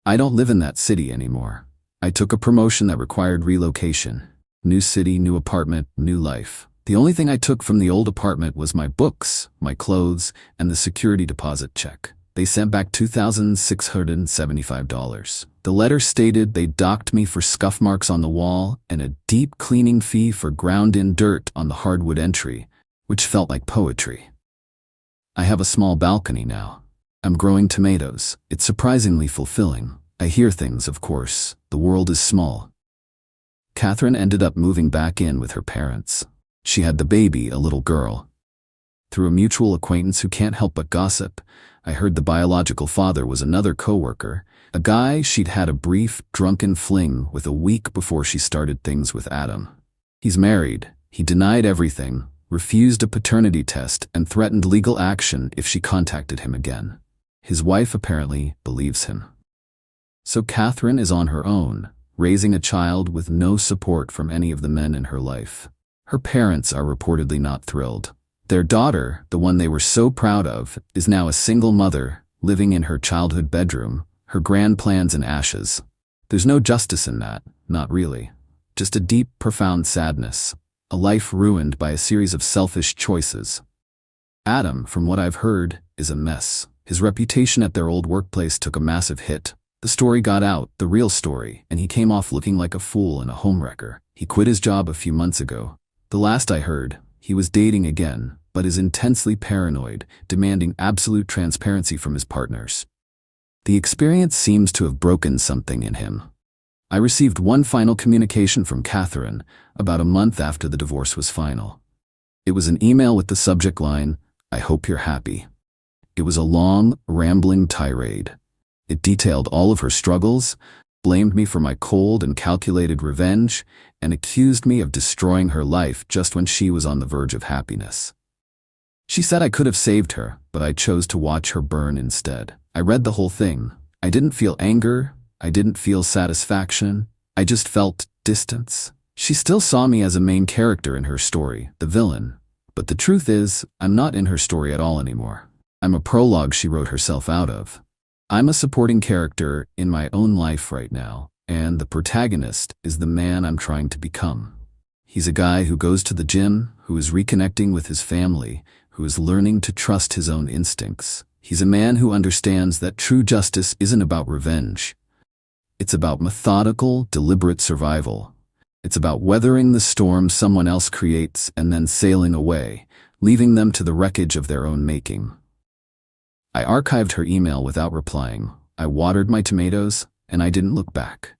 I don't live in that city anymore. I took a promotion that required relocation. New city, new apartment, new life. The only thing I took from the old apartment was my books, my clothes, and the security deposit check. They sent back $2,675. The letter stated they docked me for scuff marks on the wall and a deep cleaning fee for ground-in dirt on the hardwood entry, which felt like poetry. I have a small balcony now. I'm growing tomatoes. It's surprisingly fulfilling. I hear things, of course. The world is small. Catherine ended up moving back in with her parents. She had the baby, a little girl. Through a mutual acquaintance who can't help but gossip, I heard the biological father was another coworker, a guy she'd had a brief, drunken fling with a week before she started things with Adam. He's married. He denied everything, refused a paternity test, and threatened legal action if she contacted him again. His wife apparently believes him. So Catherine is on her own, raising a child with no support from any of the men in her life. Her parents are reportedly not thrilled. Their daughter, the one they were so proud of, is now a single mother, living in her childhood bedroom, her grand plans in ashes. There's no justice in that, not really. Just a deep, profound sadness, a life ruined by a series of selfish choices. Adam, from what I've heard, is a mess. His reputation at their old workplace took a massive hit. The story got out, the real story, and he came off looking like a fool and a homewrecker. He quit his job a few months ago. The last I heard, he was dating again, but is intensely paranoid, demanding absolute transparency from his partners. The experience seems to have broken something in him. I received one final communication from Catherine about a month after the divorce was final. It was an email with the subject line, "I hope you're happy." It was a long, rambling tirade. It detailed all of her struggles, blamed me for my cold and calculated revenge, and accused me of destroying her life just when she was on the verge of happiness. She said I could have saved her, but I chose to watch her burn instead. I read the whole thing. I didn't feel anger. I didn't feel satisfaction. I just felt distance. She still saw me as a main character in her story, the villain. But the truth is, I'm not in her story at all anymore. I'm a prologue she wrote herself out of. I'm a supporting character in my own life right now, and the protagonist is the man I'm trying to become. He's a guy who goes to the gym, who is reconnecting with his family, who is learning to trust his own instincts. He's a man who understands that true justice isn't about revenge. It's about methodical, deliberate survival. It's about weathering the storm someone else creates and then sailing away, leaving them to the wreckage of their own making. I archived her email without replying. I watered my tomatoes, and I didn't look back.